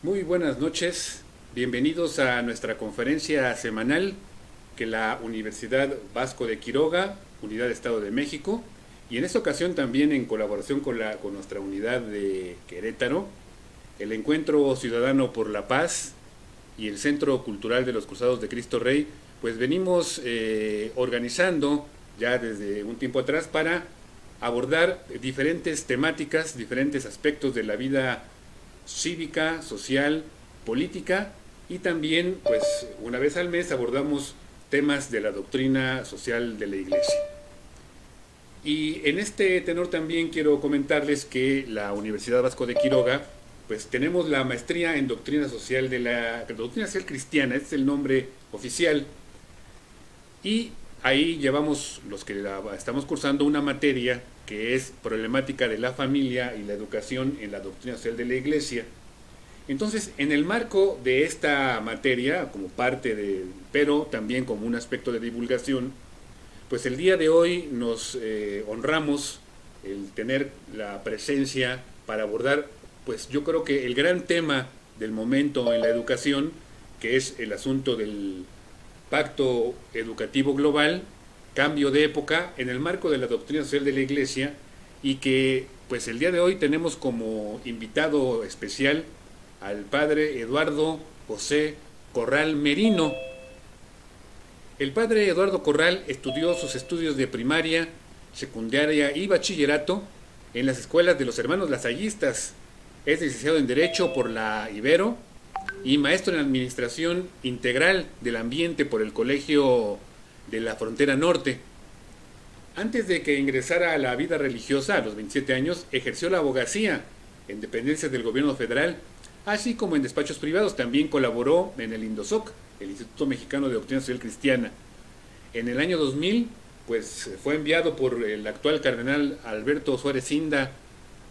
Muy buenas noches, bienvenidos a nuestra conferencia semanal que la Universidad Vasco de Quiroga, Unidad Estado de México, y en esta ocasión también en colaboración con nuestra unidad de Querétaro, el Encuentro Ciudadano por la Paz y el Centro Cultural de los Cruzados de Cristo Rey, pues venimos organizando ya desde un tiempo atrás para abordar diferentes temáticas, diferentes aspectos de la vida cívica, social, política y también pues una vez al mes abordamos temas de la doctrina social de la Iglesia. Y en este tenor también quiero comentarles que la Universidad Vasco de Quiroga pues tenemos la maestría en doctrina social de la doctrina social cristiana, este es el nombre oficial, y ahí llevamos los que estamos cursando una materia que es problemática de la familia y la educación en la doctrina social de la Iglesia. Entonces, en el marco de esta materia, como parte de, pero también como un aspecto de divulgación, pues el día de hoy nos honramos el tener la presencia para abordar, pues yo creo que el gran tema del momento en la educación, que es el asunto del Pacto Educativo Global, cambio de época en el marco de la doctrina social de la Iglesia, y que pues el día de hoy tenemos como invitado especial al padre Eduardo José Corral Merino. El padre Eduardo Corral estudió sus estudios de primaria, secundaria y bachillerato en las escuelas de los hermanos lasallistas. Es licenciado en Derecho por la Ibero y maestro en Administración Integral del Ambiente por el Colegio de la Frontera Norte. Antes de que ingresara a la vida religiosa a los 27 años, ejerció la abogacía en dependencias del gobierno federal, así como en despachos privados. También colaboró en el INDOSOC, el Instituto Mexicano de Doctrina Social Cristiana. En el año 2000, pues fue enviado por el actual cardenal Alberto Suárez Inda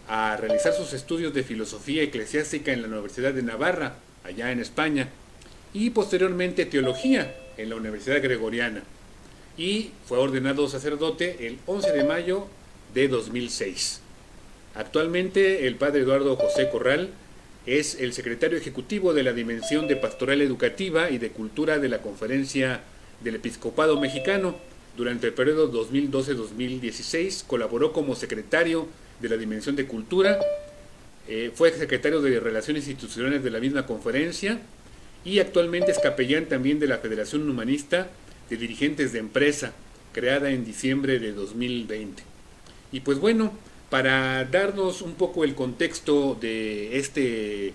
a realizar sus estudios de filosofía eclesiástica en la Universidad de Navarra, allá en España, y posteriormente teología en la Universidad Gregoriana. Y fue ordenado sacerdote el 11 de mayo de 2006. Actualmente el padre Eduardo José Corral es el secretario ejecutivo de la Dimensión de Pastoral Educativa y de Cultura de la Conferencia del Episcopado Mexicano. Durante el periodo 2012-2016 colaboró como secretario de la Dimensión de Cultura, fue secretario de Relaciones Institucionales de la misma conferencia y actualmente es capellán también de la Federación Humanista de Dirigentes de Empresa, creada en diciembre de 2020. Y pues bueno, para darnos un poco el contexto de este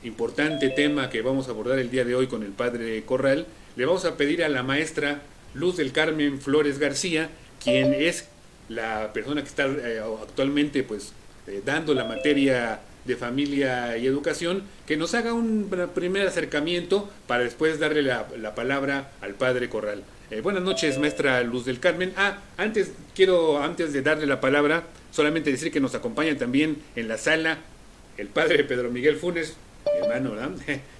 importante tema que vamos a abordar el día de hoy con el padre Corral, le vamos a pedir a la maestra Luz del Carmen Flores García, quien es la persona que está actualmente pues dando la materia de familia y educación, que nos haga un primer acercamiento para después darle la palabra al padre Corral. Buenas noches, maestra Luz del Carmen. Antes de darle la palabra, solamente decir que nos acompaña también en la sala el padre Pedro Miguel Funes, mi hermano, ¿verdad?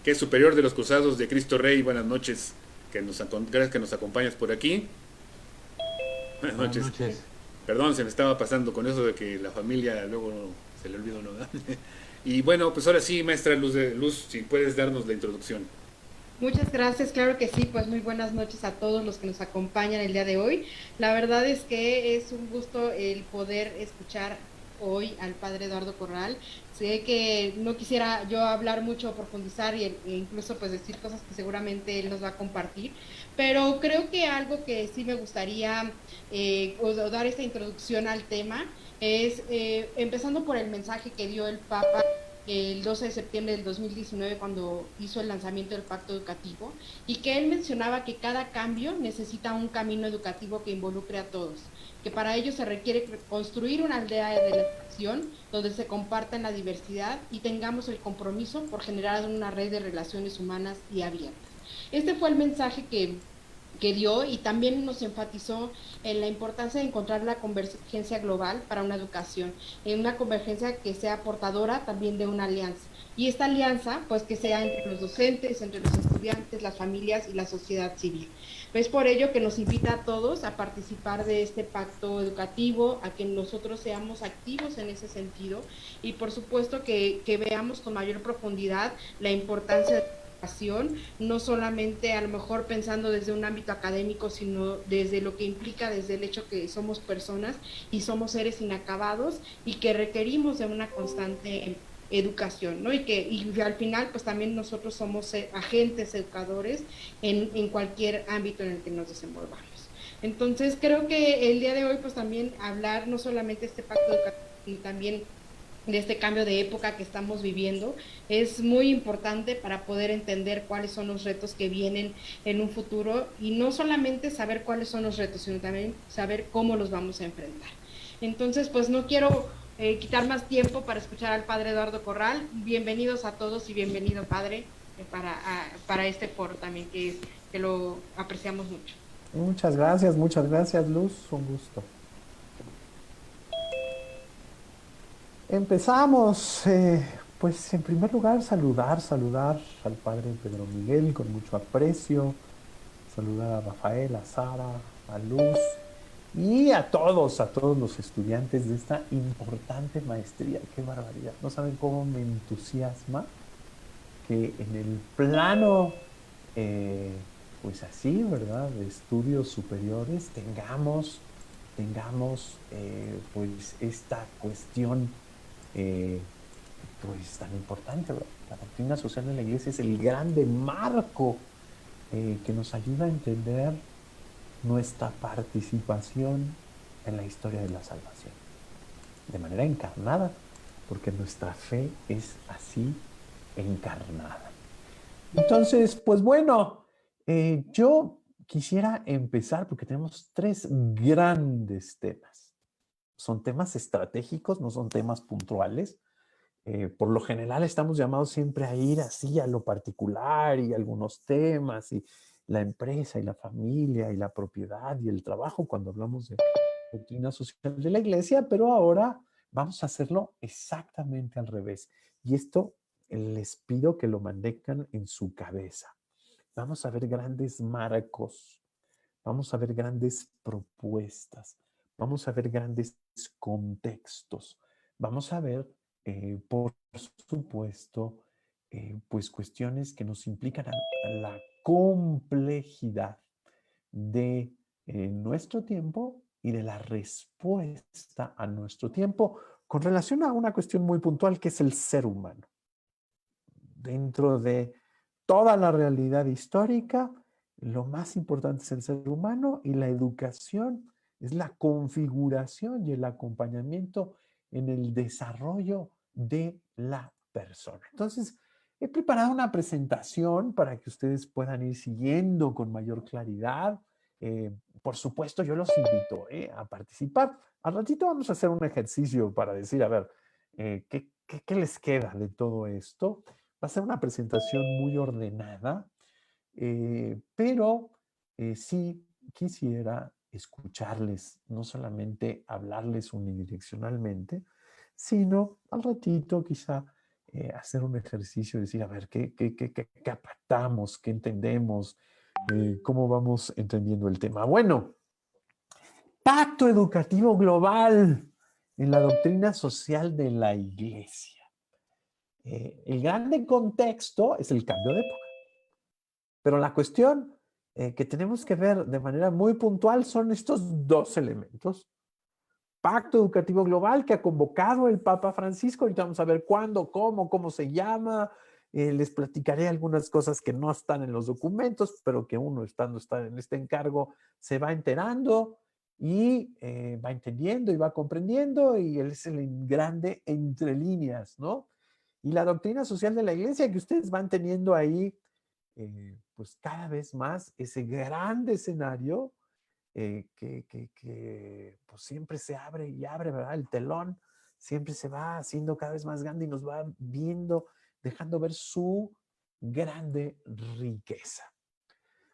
Que es superior de los Cruzados de Cristo Rey. Buenas noches, gracias que nos acompañas por aquí. Buenas Buenas noches. noches. Perdón, se me estaba pasando con eso de que la familia luego se le olvidó, ¿no? Y bueno, pues ahora sí, maestra Luz, si puedes darnos la introducción. Muchas gracias, claro que sí, pues muy buenas noches a todos los que nos acompañan el día de hoy. La verdad es que es un gusto el poder escuchar hoy al padre Eduardo Corral. Sé que no quisiera yo hablar mucho, profundizar e incluso pues decir cosas que seguramente él nos va a compartir, pero creo que algo que sí me gustaría o dar esta introducción al tema es empezando por el mensaje que dio el Papa el 12 de septiembre del 2019 cuando hizo el lanzamiento del pacto educativo y que él mencionaba que cada cambio necesita un camino educativo que involucre a todos, que para ello se requiere construir una aldea de la educación donde se comparta en la diversidad y tengamos el compromiso por generar una red de relaciones humanas y abiertas. Este fue el mensaje que que dio, y también nos enfatizó en la importancia de encontrar la convergencia global para una educación, en una convergencia que sea portadora también de una alianza. Y esta alianza, pues que sea entre los docentes, entre los estudiantes, las familias y la sociedad civil. Es por ello que nos invita a todos a participar de este pacto educativo, a que nosotros seamos activos en ese sentido, y por supuesto que veamos con mayor profundidad la importancia de no solamente a lo mejor pensando desde un ámbito académico, sino desde lo que implica, desde el hecho que somos personas y somos seres inacabados y que requerimos de una constante educación, ¿no? Y al final, pues también nosotros somos agentes educadores en cualquier ámbito en el que nos desenvolvamos. Entonces, creo que el día de hoy, pues también hablar no solamente de este pacto educativo, sino también de este cambio de época que estamos viviendo, es muy importante para poder entender cuáles son los retos que vienen en un futuro, y no solamente saber cuáles son los retos, sino también saber cómo los vamos a enfrentar. Entonces, pues no quiero quitar más tiempo para escuchar al padre Eduardo Corral. Bienvenidos a todos y bienvenido, padre, para este foro también, que lo apreciamos mucho. Muchas gracias, Luz, un gusto. Empezamos, pues en primer lugar saludar al padre Pedro Miguel con mucho aprecio, saludar a Rafael, a Sara, a Luz y a todos los estudiantes de esta importante maestría. Qué barbaridad, no saben cómo me entusiasma que en el plano, pues así, ¿verdad?, de estudios superiores tengamos pues esta cuestión eh, pues tan importante, ¿verdad? La doctrina social de la iglesia es el grande marco que nos ayuda a entender nuestra participación en la historia de la salvación, de manera encarnada, porque nuestra fe es así encarnada. Entonces, pues bueno, yo quisiera empezar porque tenemos tres grandes temas. Son temas estratégicos, no son temas puntuales. Por lo general estamos llamados siempre a ir así a lo particular y algunos temas y la empresa y la familia y la propiedad y el trabajo cuando hablamos de doctrina social de la iglesia, pero ahora vamos a hacerlo exactamente al revés. Y esto les pido que lo mantengan en su cabeza. Vamos a ver grandes marcos, vamos a ver grandes propuestas, vamos a ver grandes contextos, vamos a ver, por supuesto, pues cuestiones que nos implican a la complejidad de nuestro tiempo y de la respuesta a nuestro tiempo con relación a una cuestión muy puntual que es el ser humano. Dentro de toda la realidad histórica, lo más importante es el ser humano y la educación es la configuración y el acompañamiento en el desarrollo de la persona. Entonces, he preparado una presentación para que ustedes puedan ir siguiendo con mayor claridad. Por supuesto, yo los invito a participar. Al ratito vamos a hacer un ejercicio para decir, a ver, ¿qué les queda de todo esto? Va a ser una presentación muy ordenada, pero sí quisiera escucharles, no solamente hablarles unidireccionalmente, sino al ratito quizá hacer un ejercicio y decir, a ver, ¿qué captamos, qué entendemos, cómo vamos entendiendo el tema? Bueno, pacto educativo global en la doctrina social de la iglesia. El grande contexto es el cambio de época, pero la cuestión que tenemos que ver de manera muy puntual son estos dos elementos. Pacto Educativo Global que ha convocado el Papa Francisco. Ahorita vamos a ver cuándo, cómo se llama. Les platicaré algunas cosas que no están en los documentos, pero que uno estando en este encargo se va enterando y va entendiendo y va comprendiendo, y él es el grande entre líneas, ¿no? Y la doctrina social de la iglesia que ustedes van teniendo ahí, pues cada vez más ese gran escenario que pues siempre se abre y abre, ¿verdad? El telón siempre se va haciendo cada vez más grande y nos va viendo, dejando ver su grande riqueza.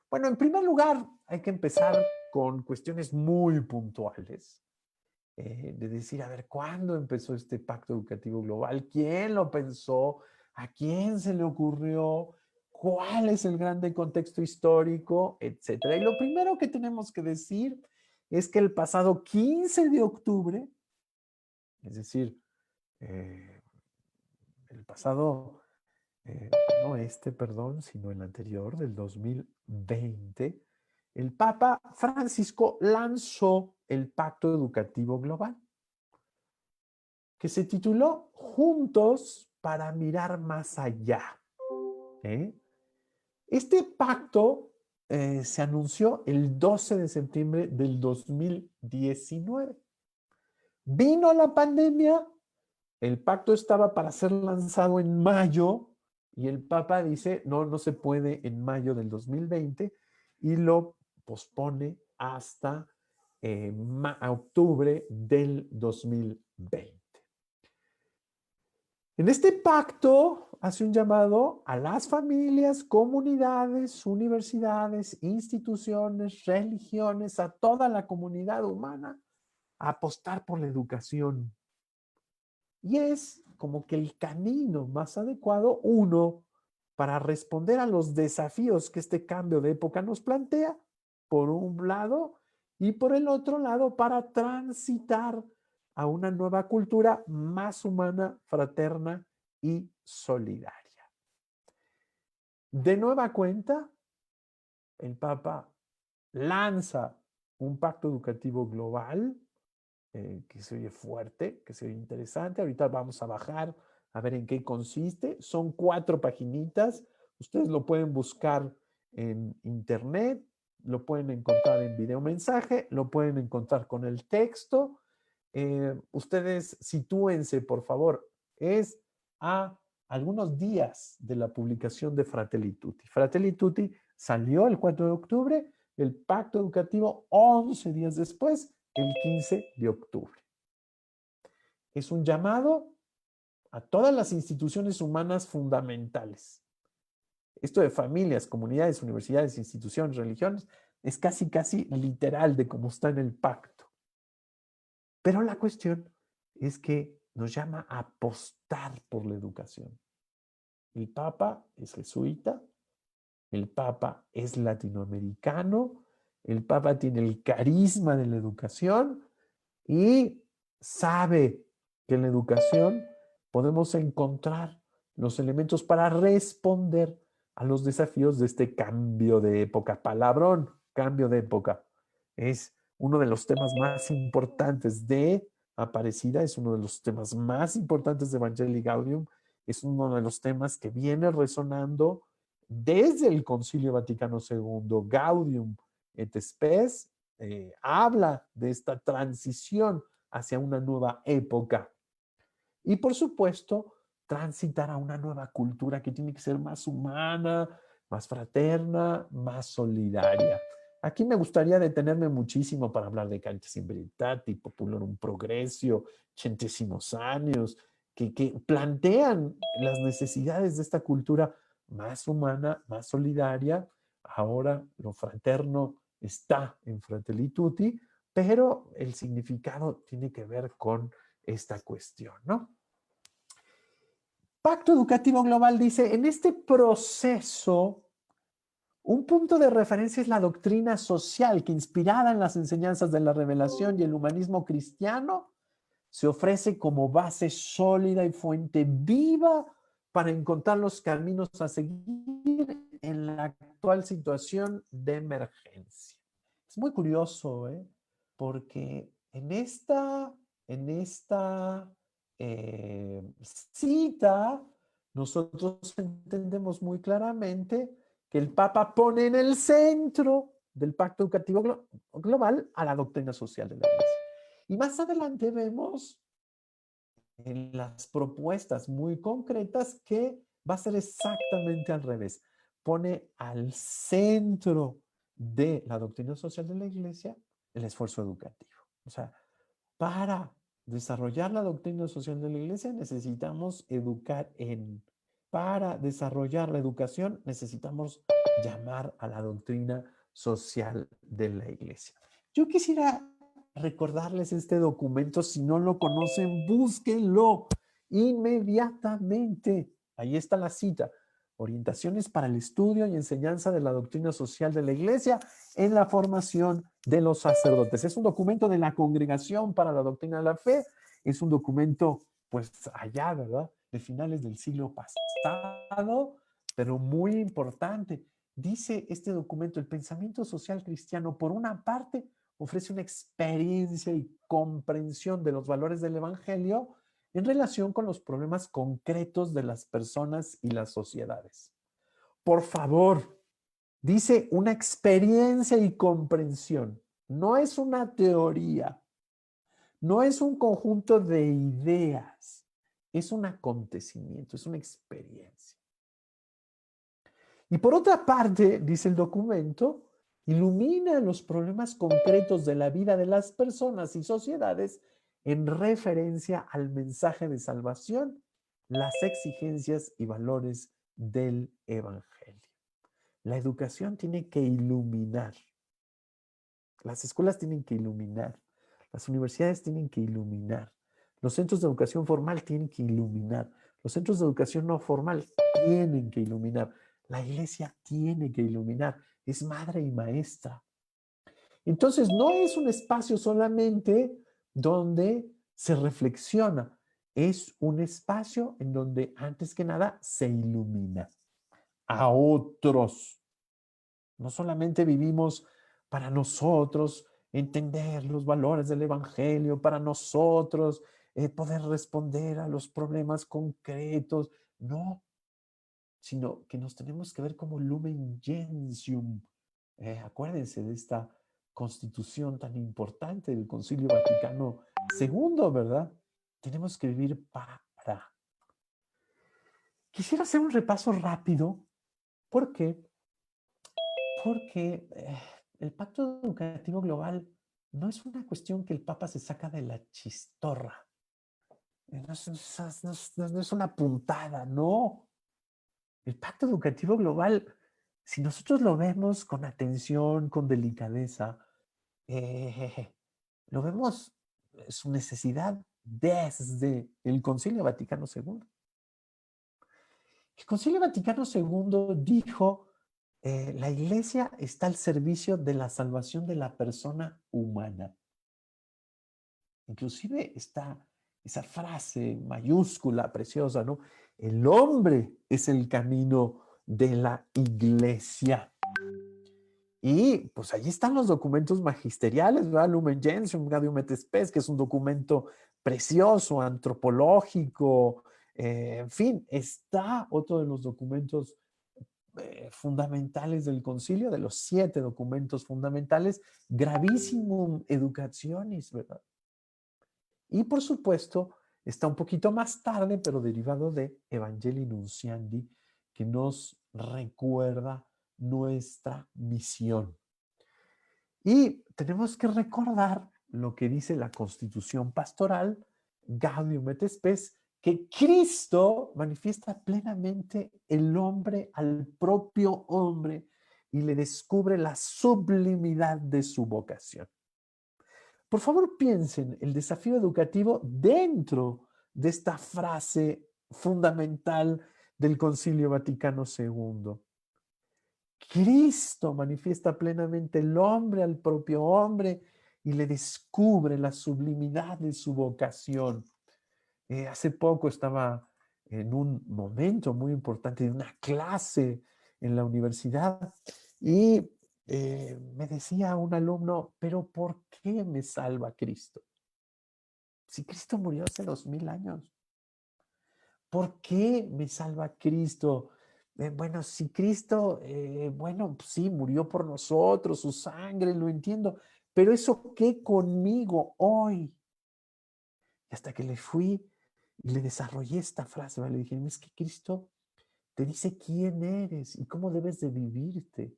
Bueno, en primer lugar, hay que empezar con cuestiones muy puntuales. De decir, a ver, ¿cuándo empezó este pacto educativo global? ¿Quién lo pensó? ¿A quién se le ocurrió? ¿Cuál es el grande contexto histórico? Etcétera. Y lo primero que tenemos que decir es que el pasado 15 de octubre, es decir, eh, el pasado, no este, perdón, sino el anterior, del 2020, el Papa Francisco lanzó el Pacto Educativo Global, que se tituló Juntos para mirar más allá. ¿Eh? Este pacto se anunció el 12 de septiembre del 2019. Vino la pandemia, el pacto estaba para ser lanzado en mayo y el Papa dice, no, no se puede en mayo del 2020 y lo pospone hasta octubre del 2020. En este pacto hace un llamado a las familias, comunidades, universidades, instituciones, religiones, a toda la comunidad humana a apostar por la educación. Y es como que el camino más adecuado, uno, para responder a los desafíos que este cambio de época nos plantea, por un lado, y por el otro lado, para transitar a una nueva cultura más humana, fraterna y solidaria. De nueva cuenta, el Papa lanza un pacto educativo global que se oye fuerte, que se oye interesante. Ahorita vamos a bajar a ver en qué consiste. Son 4 paginitas. Ustedes lo pueden buscar en internet, lo pueden encontrar en video mensaje, lo pueden encontrar con el texto. Ustedes sitúense, por favor, es a algunos días de la publicación de Fratelli Tutti. Fratelli Tutti salió el 4 de octubre, el pacto educativo 11 días después, el 15 de octubre. Es un llamado a todas las instituciones humanas fundamentales. Esto de familias, comunidades, universidades, instituciones, religiones, es casi, casi literal de cómo está en el pacto. Pero la cuestión es que nos llama a apostar por la educación. El Papa es jesuita, el Papa es latinoamericano, el Papa tiene el carisma de la educación y sabe que en la educación podemos encontrar los elementos para responder a los desafíos de este cambio de época. Palabrón, cambio de época. Es uno de los temas más importantes de Aparecida, es uno de los temas más importantes de Evangelii Gaudium, es uno de los temas que viene resonando desde el Concilio Vaticano II, Gaudium et Spes, habla de esta transición hacia una nueva época. Y por supuesto, transitar a una nueva cultura que tiene que ser más humana, más fraterna, más solidaria. Aquí me gustaría detenerme muchísimo para hablar de Caritas in Veritate, Populorum Progressio, Centésimos Años, que plantean las necesidades de esta cultura más humana, más solidaria. Ahora lo fraterno está en Fratelli Tutti, pero el significado tiene que ver con esta cuestión, ¿no? Pacto Educativo Global dice, en este proceso, un punto de referencia es la doctrina social que, inspirada en las enseñanzas de la revelación y el humanismo cristiano, se ofrece como base sólida y fuente viva para encontrar los caminos a seguir en la actual situación de emergencia. Es muy curioso, porque cita, nosotros entendemos muy claramente que el Papa pone en el centro del Pacto Educativo Global a la doctrina social de la Iglesia. Y más adelante vemos en las propuestas muy concretas que va a ser exactamente al revés. Pone al centro de la doctrina social de la Iglesia el esfuerzo educativo. O sea, para desarrollar la doctrina social de la Iglesia necesitamos educar en. para desarrollar la educación necesitamos llamar a la doctrina social de la Iglesia. Yo quisiera recordarles este documento. Si no lo conocen, búsquenlo inmediatamente. Ahí está la cita. Orientaciones para el estudio y enseñanza de la doctrina social de la Iglesia en la formación de los sacerdotes. Es un documento de la Congregación para la Doctrina de la Fe. Es un documento, pues allá, ¿verdad? De finales del siglo pasado, pero muy importante. Dice este documento: el pensamiento social cristiano, por una parte, ofrece una experiencia y comprensión de los valores del Evangelio en relación con los problemas concretos de las personas y las sociedades. Por favor, dice una experiencia y comprensión. No es una teoría, no es un conjunto de ideas, es un acontecimiento, es una experiencia. Y por otra parte, dice el documento, ilumina los problemas concretos de la vida de las personas y sociedades en referencia al mensaje de salvación, las exigencias y valores del Evangelio. La educación tiene que iluminar. Las escuelas tienen que iluminar. Las universidades tienen que iluminar. Los centros de educación formal tienen que iluminar. Los centros de educación no formal tienen que iluminar. La iglesia tiene que iluminar. Es madre y maestra. Entonces, no es un espacio solamente donde se reflexiona. Es un espacio en donde, antes que nada, se ilumina a otros. No solamente vivimos para nosotros entender los valores del Evangelio, para nosotros poder responder a los problemas concretos. No, sino que nos tenemos que ver como Lumen Gentium. Acuérdense de esta constitución tan importante del Concilio Vaticano II, ¿verdad? Tenemos que vivir para. Quisiera hacer un repaso rápido. ¿Por qué? Porque el Pacto Educativo Global no es una cuestión que el Papa se saca de la chistorra. No es una puntada, no. El Pacto Educativo Global, si nosotros lo vemos con atención, con delicadeza, lo vemos su necesidad desde el Concilio Vaticano II. El Concilio Vaticano II dijo: la Iglesia está al servicio de la salvación de la persona humana. Inclusive está esa frase mayúscula, preciosa, ¿no? El hombre es el camino de la Iglesia. Y pues allí están los documentos magisteriales, ¿verdad? Lumen Gentium, Gaudium et Spes, que es un documento precioso, antropológico, en fin, está otro de los documentos fundamentales del concilio, de los 7 documentos fundamentales, Gravissimum Educationis, ¿verdad? Y por supuesto, está un poquito más tarde, pero derivado de Evangelii Nunciandi, que nos recuerda nuestra misión. Y tenemos que recordar lo que dice la Constitución Pastoral, Gaudium et Spes, que Cristo manifiesta plenamente el hombre al propio hombre y le descubre la sublimidad de su vocación. Por favor, piensen el desafío educativo dentro de esta frase fundamental del Concilio Vaticano II. Cristo manifiesta plenamente el hombre al propio hombre y le descubre la sublimidad de su vocación. Hace poco estaba en un momento muy importante de una clase en la universidad y me decía un alumno: pero ¿por qué me salva Cristo? Si Cristo murió hace 2000 años, ¿por qué me salva Cristo? Bueno, si Cristo, bueno, pues sí, murió por nosotros, su sangre, lo entiendo, pero ¿eso qué conmigo hoy? Y hasta que le fui y le desarrollé esta frase, ¿vale? Le dije: es que Cristo te dice quién eres y cómo debes de vivirte.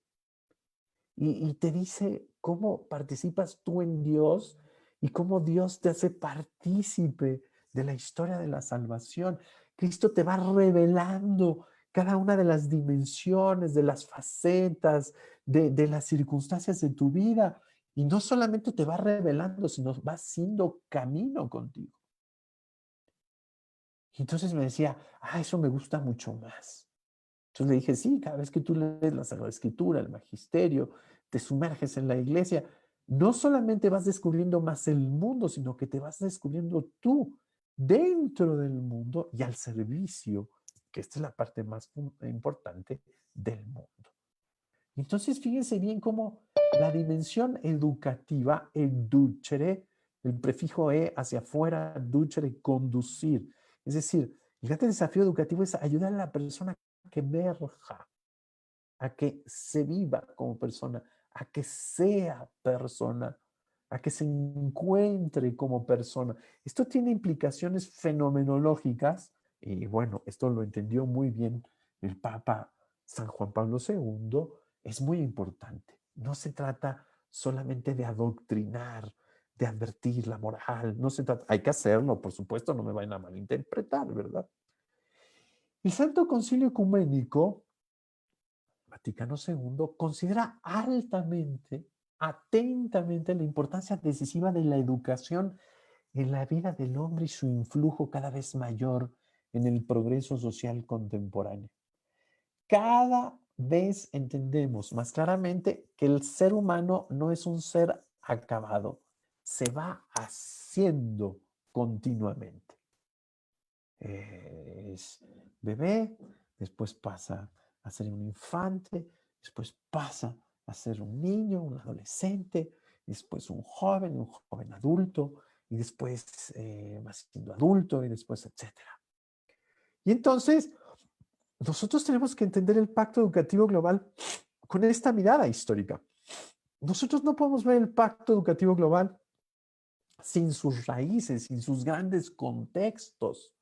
Y te dice cómo participas tú en Dios y cómo Dios te hace partícipe de la historia de la salvación. Cristo te va revelando cada una de las dimensiones, de las facetas, de las circunstancias de tu vida. Y no solamente te va revelando, sino va haciendo camino contigo. Y entonces me decía, eso me gusta mucho más. Entonces le dije, sí, cada vez que tú lees la Sagrada Escritura, el Magisterio, te sumerges en la iglesia, no solamente vas descubriendo más el mundo, sino que te vas descubriendo tú dentro del mundo y al servicio, que esta es la parte más importante del mundo. Entonces, fíjense bien cómo la dimensión educativa, educere, el prefijo e hacia afuera, ducere, conducir. Es decir, el gran desafío educativo es ayudar a la persona a que emerja, a que se viva como persona, a que sea persona, a que se encuentre como persona. Esto tiene implicaciones fenomenológicas y bueno, esto lo entendió muy bien el Papa San Juan Pablo II. Es muy importante. No se trata solamente de adoctrinar, de advertir la moral. No se trata, hay que hacerlo, por supuesto, no me vayan a malinterpretar, ¿verdad? El Santo Concilio Ecuménico Vaticano II considera altamente, atentamente la importancia decisiva de la educación en la vida del hombre y su influjo cada vez mayor en el progreso social contemporáneo. Cada vez entendemos más claramente que el ser humano no es un ser acabado, se va haciendo continuamente. Es bebé, después pasa a ser un infante, después pasa a ser un niño, un adolescente, después un joven adulto, y después va siendo adulto, y después, etcétera. Y entonces, nosotros tenemos que entender el pacto educativo global con esta mirada histórica. Nosotros no podemos ver el pacto educativo global sin sus raíces, sin sus grandes contextos.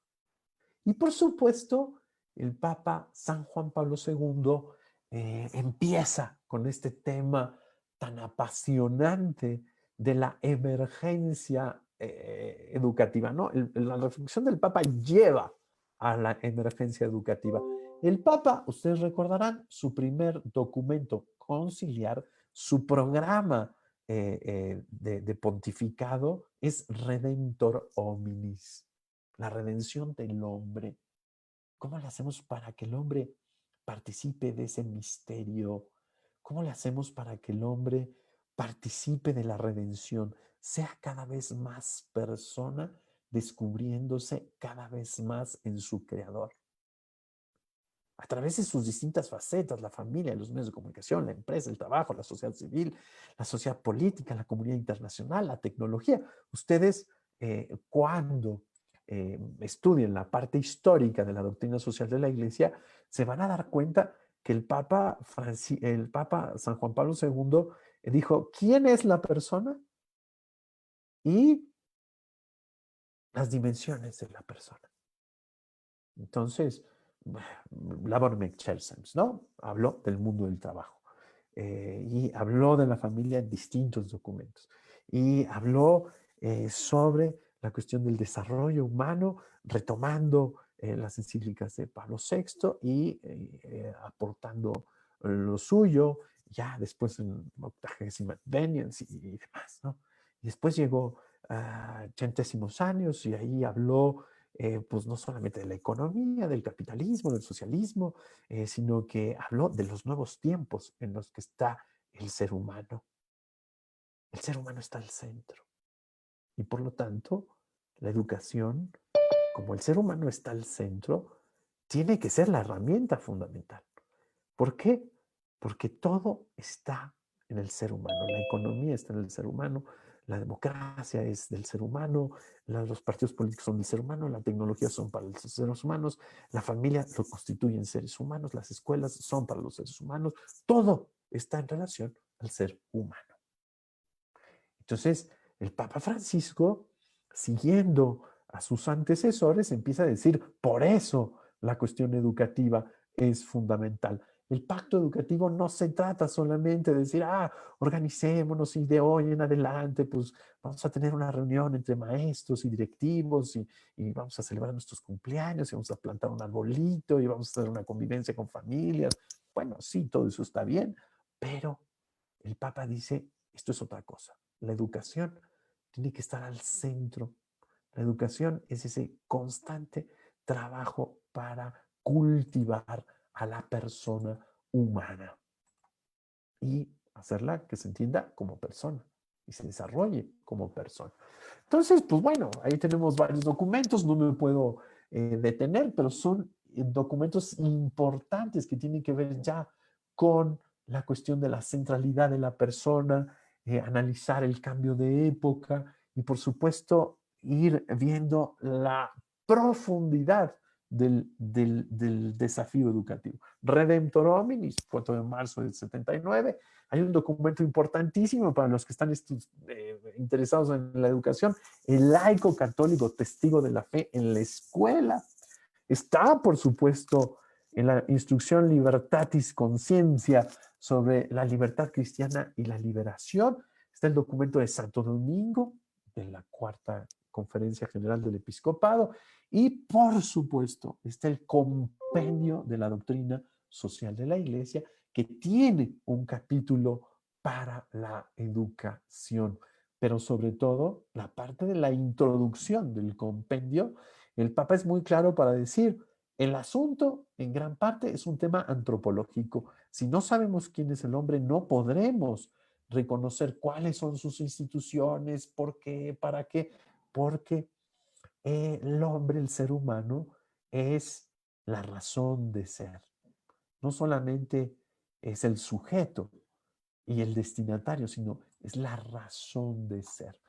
Y por supuesto, el Papa San Juan Pablo II empieza con este tema tan apasionante de la emergencia educativa, ¿no? La reflexión del Papa lleva a la emergencia educativa. El Papa, ustedes recordarán, su primer documento conciliar, su programa de pontificado es Redentor Hominis, la redención del hombre. ¿Cómo le hacemos para que el hombre participe de ese misterio? ¿Cómo le hacemos para que el hombre participe de la redención? Sea cada vez más persona, descubriéndose cada vez más en su creador. A través de sus distintas facetas, la familia, los medios de comunicación, la empresa, el trabajo, la sociedad civil, la sociedad política, la comunidad internacional, la tecnología. Ustedes, cuando estudien la parte histórica de la doctrina social de la Iglesia, se van a dar cuenta que el Papa San Juan Pablo II dijo, ¿quién es la persona? Y las dimensiones de la persona. Entonces, Labor Mechelsems, ¿no? Habló del mundo del trabajo y habló de la familia en distintos documentos y habló sobre la cuestión del desarrollo humano, retomando las encíclicas de Pablo VI y aportando lo suyo, ya después en Octagésima Adveniens y demás, ¿no? Y después llegó a centésimos años y ahí habló pues no solamente de la economía, del capitalismo, del socialismo, sino que habló de los nuevos tiempos en los que está el ser humano. El ser humano está al centro. Y por lo tanto, la educación, como el ser humano está al centro, tiene que ser la herramienta fundamental. ¿Por qué? Porque todo está en el ser humano. La economía está en el ser humano, la democracia es del ser humano, los partidos políticos son del ser humano, la tecnología son para los seres humanos, la familia lo constituyen seres humanos, las escuelas son para los seres humanos, todo está en relación al ser humano. Entonces, el Papa Francisco, siguiendo a sus antecesores, empieza a decir, por eso la cuestión educativa es fundamental. El pacto educativo no se trata solamente de decir, organicémonos y de hoy en adelante, pues vamos a tener una reunión entre maestros y directivos y vamos a celebrar nuestros cumpleaños y vamos a plantar un arbolito y vamos a hacer una convivencia con familias. Bueno, sí, todo eso está bien, pero el Papa dice, esto es otra cosa. La educación tiene que estar al centro. La educación es ese constante trabajo para cultivar a la persona humana y hacerla que se entienda como persona y se desarrolle como persona. Entonces, pues bueno, ahí tenemos varios documentos, no me puedo detener, pero son documentos importantes que tienen que ver ya con la cuestión de la centralidad de la persona, analizar el cambio de época y por supuesto ir viendo la profundidad del desafío educativo. Redemptor Hominis, 4 de marzo del 79. Hay un documento importantísimo para los que están interesados en la educación, el laico católico, testigo de la fe en la escuela. Está, por supuesto, en la instrucción Libertatis Consciencia sobre la libertad cristiana y la liberación. Está el documento de Santo Domingo, de la Cuarta Conferencia General del Episcopado. Y, por supuesto, está el compendio de la doctrina social de la Iglesia, que tiene un capítulo para la educación. Pero sobre todo, la parte de la introducción del compendio, el Papa es muy claro para decir, el asunto en gran parte es un tema antropológico. Si no sabemos quién es el hombre, no podremos reconocer cuáles son sus instituciones, por qué, para qué, porque el hombre, el ser humano, es la razón de ser. No solamente es el sujeto y el destinatario, sino es la razón de ser.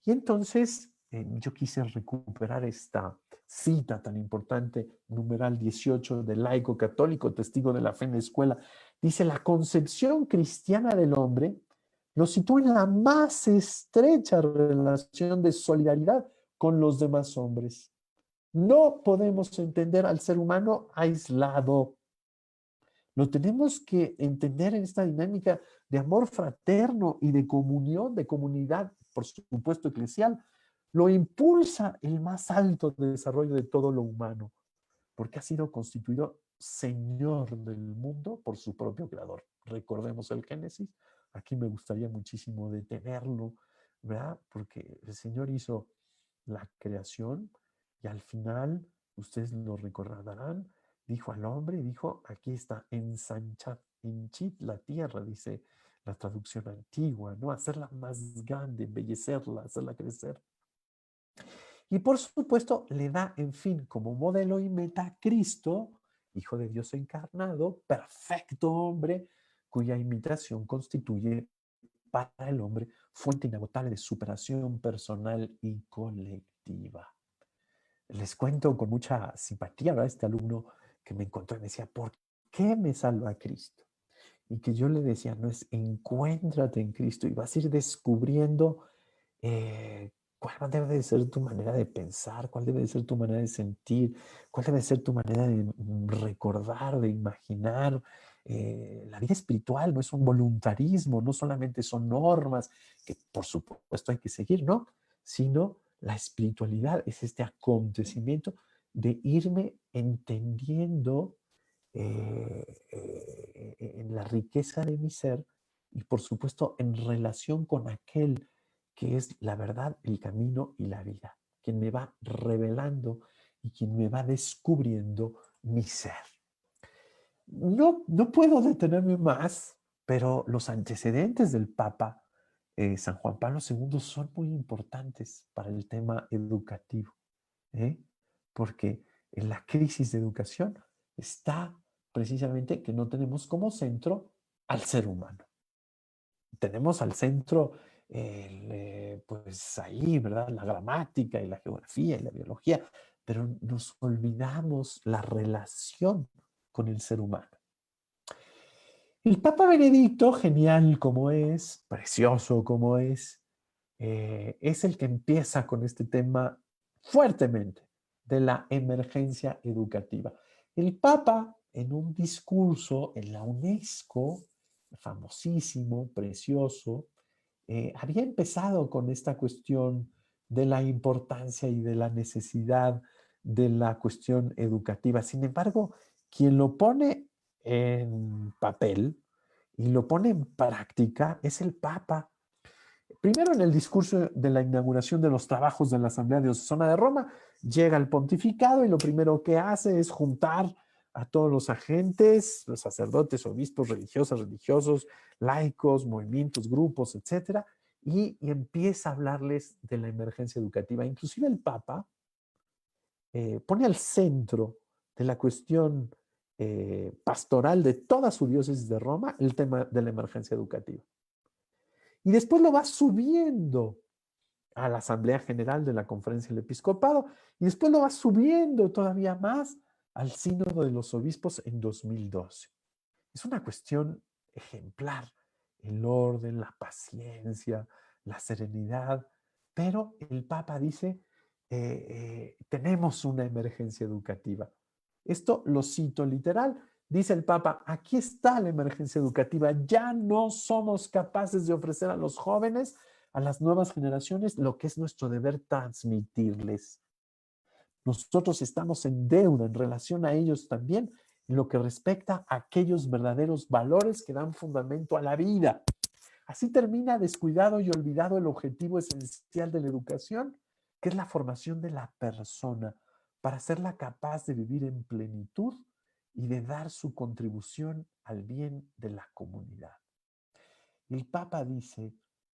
Y entonces yo quise recuperar esta cita tan importante, numeral 18 del laico católico, testigo de la fe en la escuela. Dice, la concepción cristiana del hombre lo sitúa en la más estrecha relación de solidaridad con los demás hombres. No podemos entender al ser humano aislado. Lo tenemos que entender en esta dinámica de amor fraterno y de comunión, de comunidad, por supuesto, eclesial. Lo impulsa el más alto desarrollo de todo lo humano, porque ha sido constituido Señor del mundo por su propio Creador. Recordemos el Génesis. Aquí me gustaría muchísimo detenerlo, ¿verdad? Porque el Señor hizo la creación y al final, ustedes lo recordarán, dijo al hombre, dijo, aquí está, ensanchad, hinchid la tierra, dice la traducción antigua, ¿no? Hacerla más grande, embellecerla, hacerla crecer. Y por supuesto, le da, en fin, como modelo y meta a Cristo, Hijo de Dios encarnado, perfecto hombre, cuya imitación constituye para el hombre fuente inagotable de superación personal y colectiva. Les cuento con mucha simpatía, ¿verdad? Este alumno que me encontró y me decía, ¿por qué me salva Cristo? Y que yo le decía, no es encuéntrate en Cristo y vas a ir descubriendo cuál debe de ser tu manera de pensar, cuál debe de ser tu manera de sentir, cuál debe de ser tu manera de recordar, de imaginar. La vida espiritual no es un voluntarismo, no solamente son normas que por supuesto hay que seguir, ¿no? Sino la espiritualidad es este acontecimiento de irme entendiendo en la riqueza de mi ser y por supuesto en relación con aquel que es la verdad, el camino y la vida, quien me va revelando y quien me va descubriendo mi ser. No puedo detenerme más, pero los antecedentes del Papa San Juan Pablo II son muy importantes para el tema educativo, ¿eh? Porque en la crisis de educación está precisamente que no tenemos como centro al ser humano. Tenemos al centro, pues ahí, ¿verdad? La gramática y la geografía y la biología, pero nos olvidamos la relación con el ser humano. El Papa Benedicto, genial como es, precioso como es el que empieza con este tema fuertemente de la emergencia educativa. El Papa en un discurso en la UNESCO, famosísimo, precioso, había empezado con esta cuestión de la importancia y de la necesidad de la cuestión educativa. Sin embargo, quien lo pone en papel y lo pone en práctica es el Papa. Primero, en el discurso de la inauguración de los trabajos de la Asamblea Diocesana de Roma, llega el pontificado y lo primero que hace es juntar a todos los agentes, los sacerdotes, obispos, religiosas, religiosos, laicos, movimientos, grupos, etcétera, y empieza a hablarles de la emergencia educativa. Inclusive el Papa pone al centro de la cuestión pastoral de toda su diócesis de Roma el tema de la emergencia educativa. Y después lo va subiendo a la Asamblea General de la Conferencia del Episcopado y después lo va subiendo todavía más al Sínodo de los Obispos en 2012. Es una cuestión ejemplar, el orden, la paciencia, la serenidad, pero el Papa dice, tenemos una emergencia educativa. Esto lo cito literal. Dice el Papa, aquí está la emergencia educativa. Ya no somos capaces de ofrecer a los jóvenes, a las nuevas generaciones, lo que es nuestro deber transmitirles. Nosotros estamos en deuda en relación a ellos también en lo que respecta a aquellos verdaderos valores que dan fundamento a la vida. Así termina descuidado y olvidado el objetivo esencial de la educación, que es la formación de la persona para hacerla capaz de vivir en plenitud y de dar su contribución al bien de la comunidad. El Papa dice,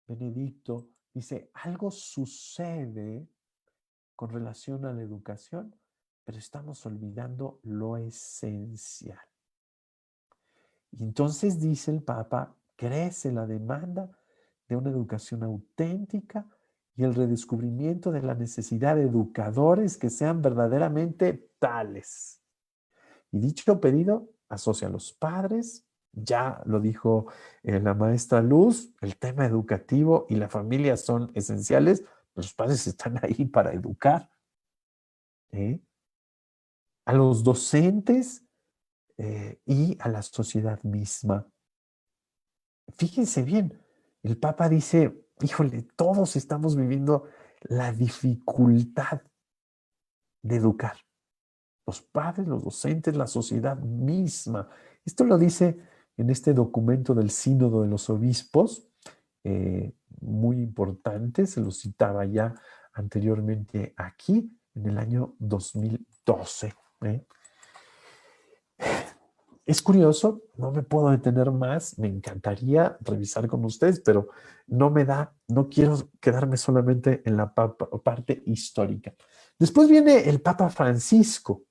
Benedicto, dice, algo sucede con relación a la educación, pero estamos olvidando lo esencial. Y entonces dice el Papa, crece la demanda de una educación auténtica y el redescubrimiento de la necesidad de educadores que sean verdaderamente tales. Y dicho pedido asocia a los padres, ya lo dijo la maestra Luz, el tema educativo y la familia son esenciales, los padres están ahí para educar, ¿eh? A los docentes y a la sociedad misma. Fíjense bien, el Papa dice, híjole, todos estamos viviendo la dificultad de educar. Los padres, los docentes, la sociedad misma. Esto lo dice en este documento del Sínodo de los Obispos, muy importante, se lo citaba ya anteriormente aquí, en el año 2012. Es curioso, no me puedo detener más, me encantaría revisar con ustedes, pero no me da, no quiero quedarme solamente en la parte histórica. Después viene el Papa Francisco,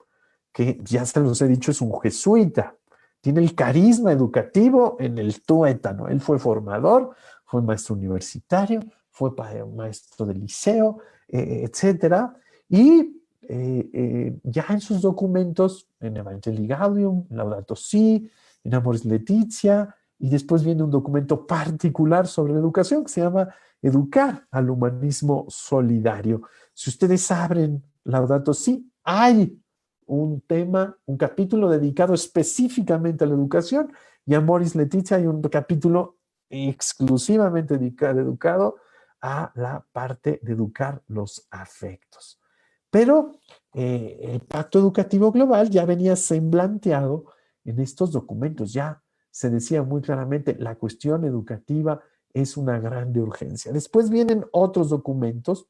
que ya se los he dicho, es un jesuita, tiene el carisma educativo en el tuétano. Él fue formador, fue maestro universitario, fue maestro de liceo, etcétera, y ya en sus documentos, en Evangelii Gaudium, en Laudato Si, en Amoris Laetitia, y después viene un documento particular sobre la educación que se llama Educar al Humanismo Solidario. Si ustedes abren Laudato Si, hay un tema, un capítulo dedicado específicamente a la educación, y Amoris Laetitia hay un capítulo exclusivamente dedicado a la parte de educar los afectos. Pero el Pacto Educativo Global ya venía semblanteado en estos documentos, ya se decía muy claramente, la cuestión educativa es una grande urgencia. Después vienen otros documentos,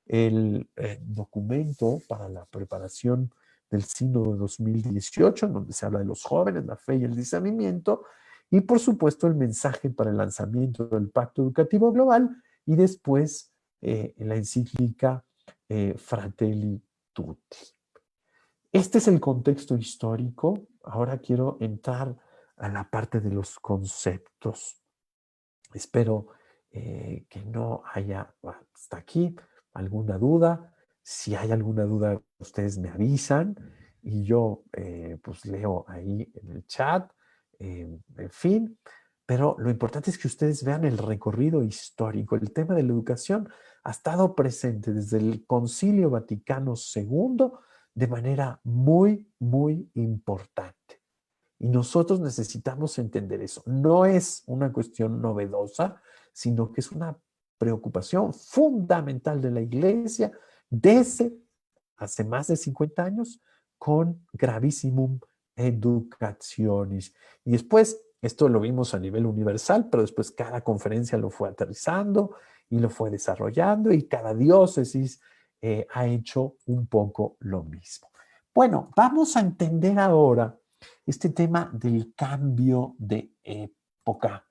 el documento para la preparación del Sínodo de 2018, en donde se habla de los jóvenes, la fe y el discernimiento, y por supuesto el mensaje para el lanzamiento del Pacto Educativo Global, y después la encíclica Fratelli Tutti. Este es el contexto histórico. Ahora quiero entrar a la parte de los conceptos. Espero que no haya hasta aquí alguna duda. Si hay alguna duda, ustedes me avisan y yo pues leo ahí en el chat. En fin, pero lo importante es que ustedes vean el recorrido histórico. El tema de la educación ha estado presente desde el Concilio Vaticano II de manera muy, muy importante. Y nosotros necesitamos entender eso. No es una cuestión novedosa, sino que es una preocupación fundamental de la Iglesia desde hace más de 50 años con Gravissimum Educationis. Y después, esto lo vimos a nivel universal, pero después cada conferencia lo fue aterrizando y lo fue desarrollando y cada diócesis ha hecho un poco lo mismo. Bueno, vamos a entender ahora este tema del cambio de época.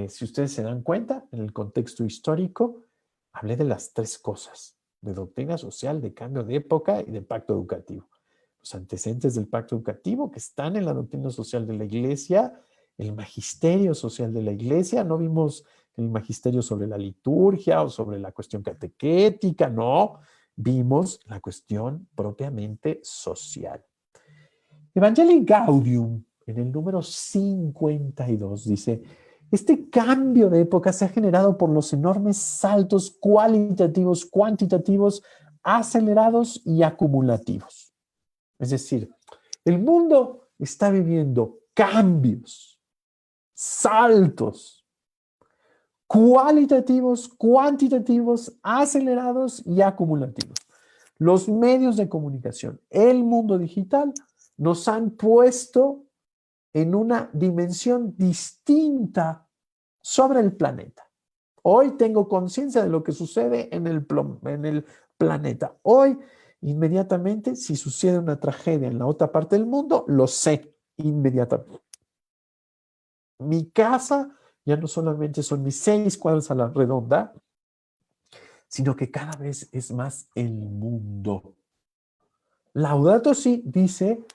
Si ustedes se dan cuenta, en el contexto histórico, hablé de las tres cosas, de doctrina social, de cambio de época y de pacto educativo. Los antecedentes del pacto educativo que están en la doctrina social de la Iglesia, el magisterio social de la Iglesia, no vimos el magisterio sobre la liturgia o sobre la cuestión catequética, no, vimos la cuestión propiamente social. Evangelii Gaudium, en el número 52, dice: este cambio de época se ha generado por los enormes saltos cualitativos, cuantitativos, acelerados y acumulativos. Es decir, el mundo está viviendo cambios, saltos cualitativos, cuantitativos, acelerados y acumulativos. Los medios de comunicación, el mundo digital, nos han puesto en una dimensión distinta sobre el planeta. Hoy tengo conciencia de lo que sucede en el planeta. Hoy, inmediatamente, si sucede una tragedia en la otra parte del mundo, lo sé inmediatamente. Mi casa ya no solamente son mis 6 cuadras a la redonda, sino que cada vez es más el mundo. Laudato Si dice: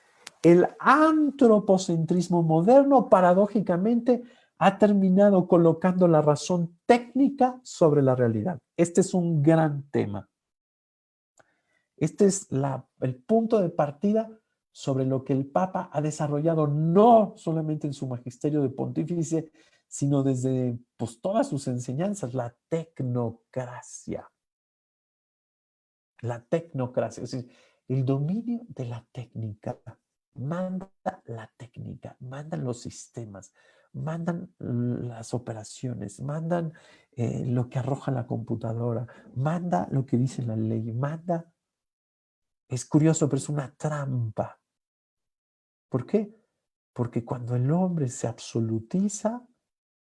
el antropocentrismo moderno paradójicamente ha terminado colocando la razón técnica sobre la realidad. Este es un gran tema. Este es el punto de partida sobre lo que el Papa ha desarrollado no solamente en su magisterio de pontífice, sino desde todas sus enseñanzas, la tecnocracia. La tecnocracia, es decir, el dominio de la técnica. Manda la técnica, mandan los sistemas, mandan las operaciones, mandan lo que arroja la computadora, manda lo que dice la ley, manda. Es curioso, pero es una trampa. ¿Por qué? Porque cuando el hombre se absolutiza,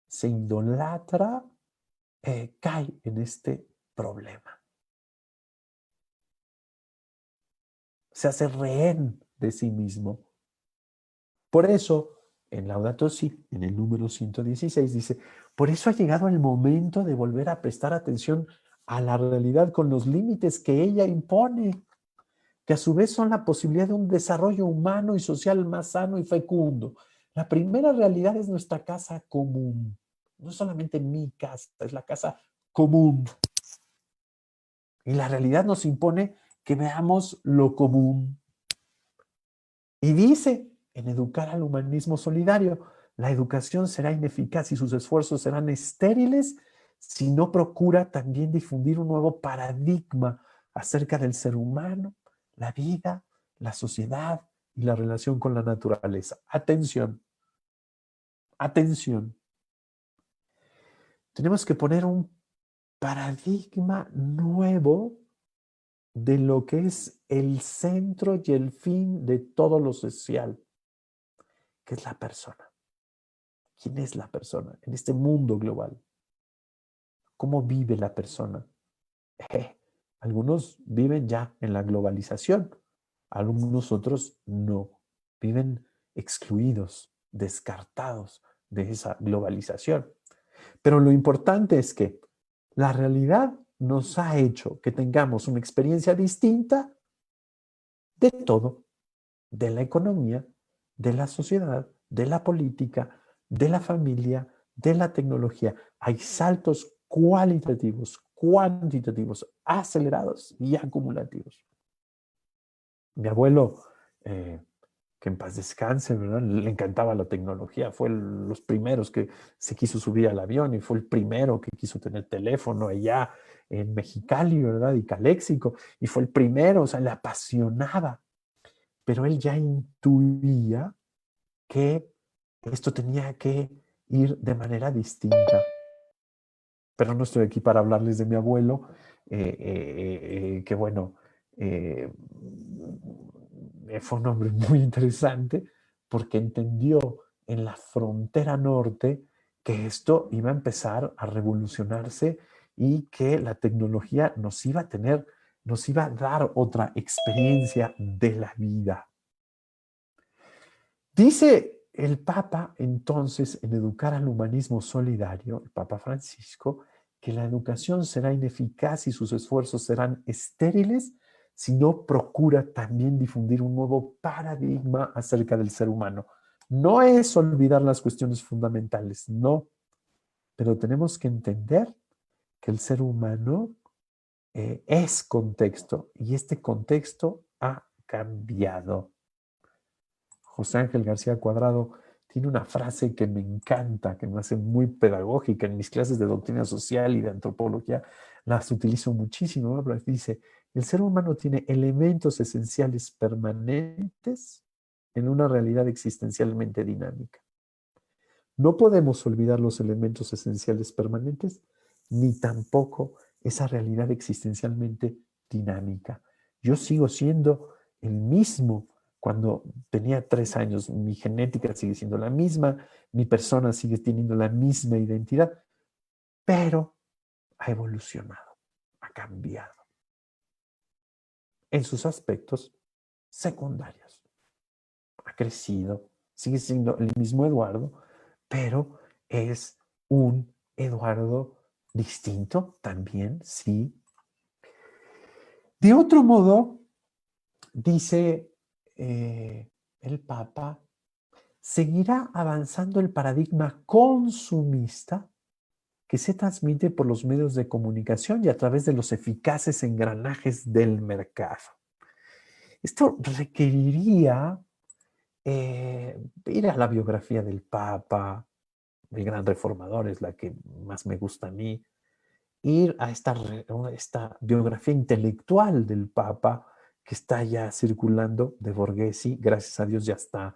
se idolatra, cae en este problema. Se hace rehén de sí mismo. Por eso, en Laudato Si, en el número 116, dice: por eso ha llegado el momento de volver a prestar atención a la realidad con los límites que ella impone, que a su vez son la posibilidad de un desarrollo humano y social más sano y fecundo. La primera realidad es nuestra casa común. No solamente mi casa, es la casa común. Y la realidad nos impone que veamos lo común. Y dice, en educar al humanismo solidario, la educación será ineficaz y sus esfuerzos serán estériles si no procura también difundir un nuevo paradigma acerca del ser humano, la vida, la sociedad y la relación con la naturaleza. Atención, atención. Tenemos que poner un paradigma nuevo de lo que es el centro y el fin de todo lo social, que es la persona. ¿Quién es la persona en este mundo global? ¿Cómo vive la persona? Algunos viven ya en la globalización, algunos otros no. Viven excluidos, descartados de esa globalización. Pero lo importante es que la realidad nos ha hecho que tengamos una experiencia distinta de todo, de la economía, de la sociedad, de la política, de la familia, de la tecnología. Hay saltos cualitativos, cuantitativos, acelerados y acumulativos. Mi abuelo, que en paz descanse, ¿verdad? Le encantaba la tecnología, fue los primeros que se quiso subir al avión y fue el primero que quiso tener teléfono allá en Mexicali, ¿verdad? Y Caléxico, y fue el primero, o sea, le apasionaba. Pero él ya intuía que esto tenía que ir de manera distinta. Pero no estoy aquí para hablarles de mi abuelo, que bueno, eh, fue un hombre muy interesante porque entendió en la frontera norte que esto iba a empezar a revolucionarse y que la tecnología nos iba a tener, nos iba a dar otra experiencia de la vida. Dice el Papa entonces en Educar al Humanismo Solidario, el Papa Francisco, que la educación será ineficaz y sus esfuerzos serán estériles si no procura también difundir un nuevo paradigma acerca del ser humano. No es olvidar las cuestiones fundamentales, no, pero tenemos que entender que el ser humano es contexto y este contexto ha cambiado. José Ángel García Cuadrado tiene una frase que me encanta, que me hace muy pedagógica en mis clases de doctrina social y de antropología, las utilizo muchísimo, ¿no? Pero dice, el ser humano tiene elementos esenciales permanentes en una realidad existencialmente dinámica. No podemos olvidar los elementos esenciales permanentes, ni tampoco esa realidad existencialmente dinámica. Yo sigo siendo el mismo cuando tenía 3 años. Mi genética sigue siendo la misma, mi persona sigue teniendo la misma identidad, pero ha evolucionado, ha cambiado en sus aspectos secundarios. Ha crecido, sigue siendo el mismo Eduardo, pero es un Eduardo distinto también, sí. De otro modo, dice el Papa, seguirá avanzando el paradigma consumista que se transmite por los medios de comunicación y a través de los eficaces engranajes del mercado. Esto requeriría ir a la biografía del Papa, el gran reformador es la que más me gusta a mí, ir a esta biografía intelectual del Papa que está ya circulando de Borghesi, gracias a Dios ya está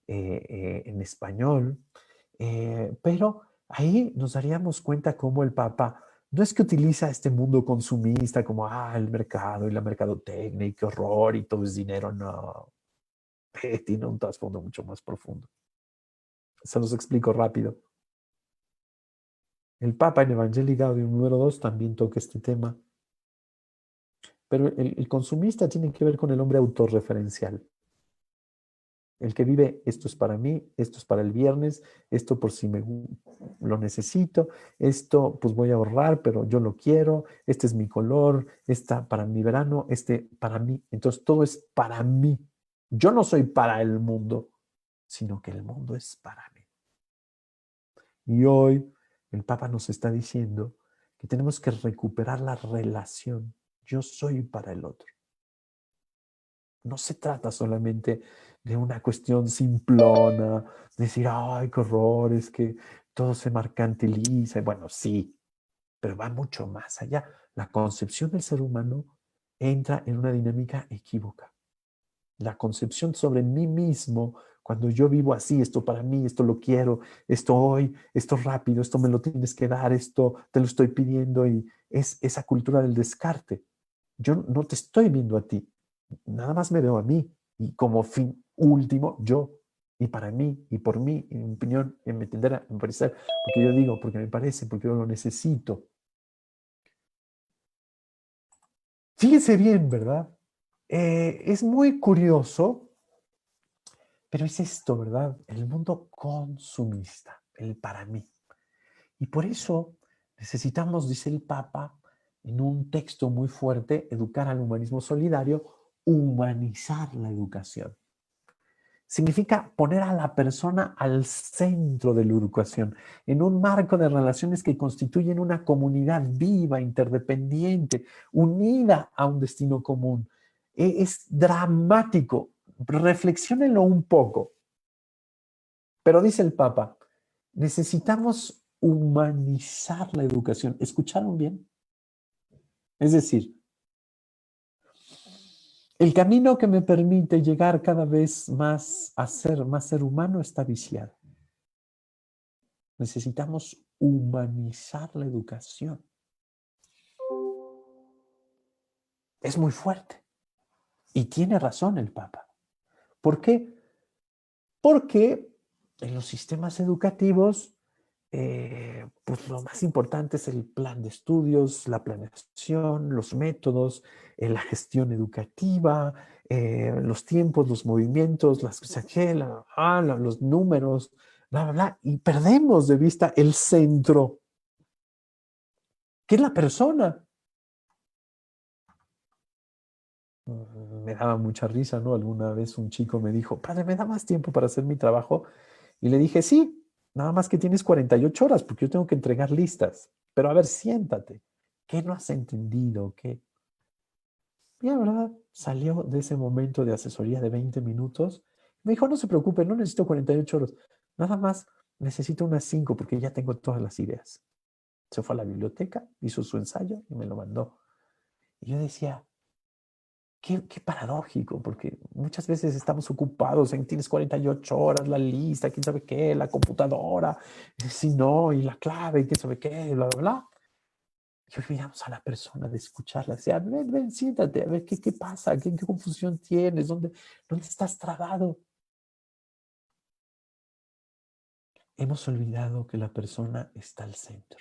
en español, pero ahí nos daríamos cuenta cómo el Papa no es que utiliza este mundo consumista como, el mercado y la mercadotecnia y qué horror y todo es dinero, no, tiene un trasfondo mucho más profundo. Se los explico rápido. El Papa en Evangelii Gaudium número 2 también toca este tema. Pero el consumista tiene que ver con el hombre autorreferencial. El que vive, esto es para mí, esto es para el viernes, esto por si lo necesito, esto pues voy a ahorrar, pero yo lo quiero, este es mi color, esta para mi verano, este para mí. Entonces todo es para mí. Yo no soy para el mundo, sino que el mundo es para mí. Y hoy el Papa nos está diciendo que tenemos que recuperar la relación. Yo soy para el otro. No se trata solamente de una cuestión simplona, decir, ay, qué horror, es que todo se mercantiliza. Bueno, sí, pero va mucho más allá. La concepción del ser humano entra en una dinámica equívoca. La concepción sobre mí mismo, cuando yo vivo así, esto para mí, esto lo quiero, esto hoy, esto rápido, esto me lo tienes que dar, esto te lo estoy pidiendo, y es esa cultura del descarte. Yo no te estoy viendo a ti, nada más me veo a mí y como fin último yo, y para mí y por mí, en mi opinión, en mi entender, en mi parecer, porque yo digo, porque me parece, porque yo lo necesito. Fíjense bien, ¿verdad? Es muy curioso, pero es esto, ¿verdad? El mundo consumista, el para mí. Y por eso necesitamos, dice el Papa, en un texto muy fuerte, educar al humanismo solidario, humanizar la educación. Significa poner a la persona al centro de la educación, en un marco de relaciones que constituyen una comunidad viva, interdependiente, unida a un destino común. Es dramático. Reflexiónenlo un poco. Pero dice el Papa, necesitamos humanizar la educación. ¿Escucharon bien? Es decir, El camino que me permite llegar cada vez más a ser más ser humano está viciado. Necesitamos humanizar la educación. Es muy fuerte. Y tiene razón el Papa. ¿Por qué? Porque en los sistemas educativos, pues lo más importante es el plan de estudios, la planeación, los métodos, la gestión educativa, los tiempos, los movimientos, los números, bla, bla, bla. Y perdemos de vista el centro, que es la persona. Me daba mucha risa, ¿no? Alguna vez un chico me dijo, padre, ¿me da más tiempo para hacer mi trabajo? Y le dije, sí, nada más que tienes 48 horas porque yo tengo que entregar listas. Pero a ver, siéntate. ¿Qué no has entendido? ¿Qué? Y la verdad, salió de ese momento de asesoría de 20 minutos. Me dijo, no se preocupe, no necesito 48 horas. Nada más necesito unas 5 porque ya tengo todas las ideas. Se fue a la biblioteca, hizo su ensayo y me lo mandó. Y yo decía, qué paradójico, porque muchas veces estamos ocupados en tienes 48 horas, la lista, quién sabe qué, la computadora, si no, y la clave, quién sabe qué, bla, bla, bla. Y olvidamos a la persona de escucharla. O sea, ven, siéntate, a ver qué pasa, qué confusión tienes, dónde estás trabado. Hemos olvidado que la persona está al centro.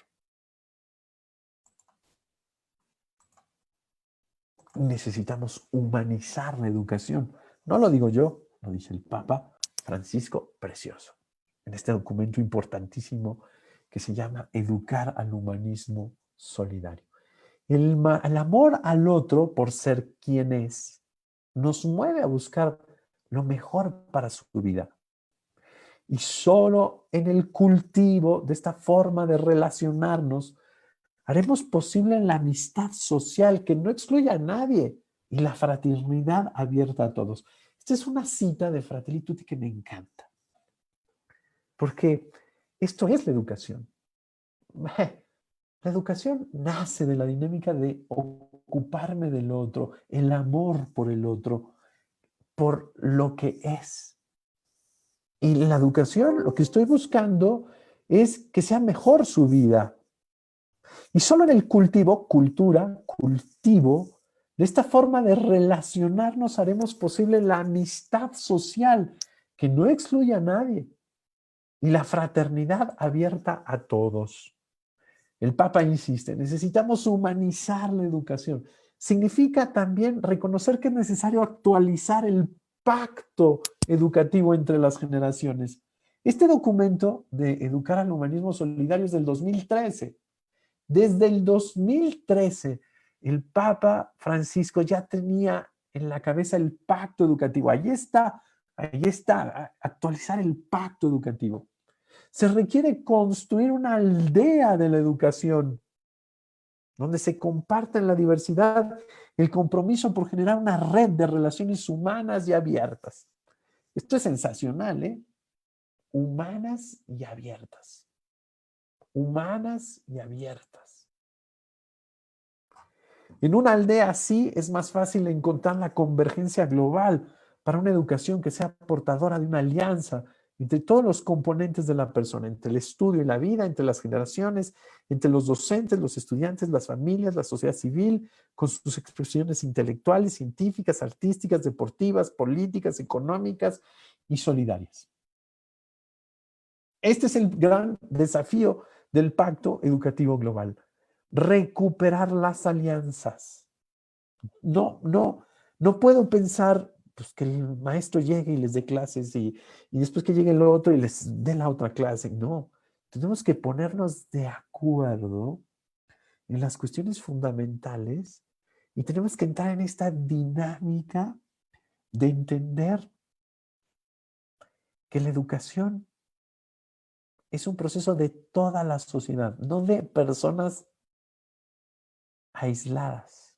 Necesitamos humanizar la educación. No lo digo yo, lo dice el Papa Francisco, precioso, en este documento importantísimo que se llama Educar al Humanismo Solidario. El amor al otro por ser quien es nos mueve a buscar lo mejor para su vida. Y solo en el cultivo de esta forma de relacionarnos haremos posible la amistad social que no excluye a nadie y la fraternidad abierta a todos. Esta es una cita de Fratelli Tutti que me encanta, porque esto es la educación. La educación nace de la dinámica de ocuparme del otro, el amor por el otro, por lo que es. Y la educación, lo que estoy buscando es que sea mejor su vida. Y solo en el cultivo de esta forma de relacionarnos haremos posible la amistad social que no excluye a nadie y la fraternidad abierta a todos. El Papa insiste, necesitamos humanizar la educación. Significa también reconocer que es necesario actualizar el pacto educativo entre las generaciones. Este documento de Educar al Humanismo Solidario es del 2013. Desde el 2013, el Papa Francisco ya tenía en la cabeza el pacto educativo. Ahí está, actualizar el pacto educativo. Se requiere construir una aldea de la educación, donde se comparta en la diversidad el compromiso por generar una red de relaciones humanas y abiertas. Esto es sensacional, ¿eh? Humanas y abiertas. Humanas y abiertas. En una aldea así es más fácil encontrar la convergencia global para una educación que sea portadora de una alianza entre todos los componentes de la persona, entre el estudio y la vida, entre las generaciones, entre los docentes, los estudiantes, las familias, la sociedad civil, con sus expresiones intelectuales, científicas, artísticas, deportivas, políticas, económicas y solidarias. Este es el gran desafío del Pacto Educativo Global. Recuperar las alianzas. No puedo pensar pues, que el maestro llegue y les dé clases y después que llegue el otro y les dé la otra clase. No, tenemos que ponernos de acuerdo en las cuestiones fundamentales y tenemos que entrar en esta dinámica de entender que la educación es un proceso de toda la sociedad, no de personas aisladas.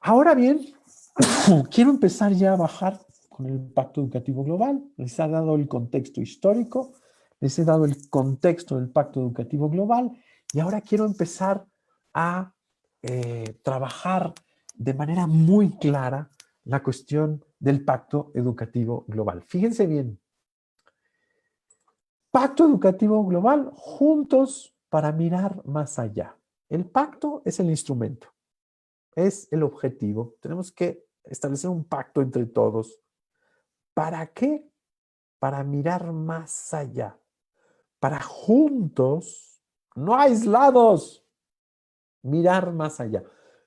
Ahora bien, quiero empezar ya a bajar con el Pacto Educativo Global. Les he dado el contexto histórico, les he dado el contexto del Pacto Educativo Global y ahora quiero empezar a trabajar de manera muy clara la cuestión del Pacto Educativo Global. Fíjense bien, Pacto Educativo Global, juntos para mirar más allá. El pacto es el instrumento, es el objetivo. Tenemos que establecer un pacto entre todos. ¿Para qué? Para mirar más allá, para juntos, no aislados, mirar más allá.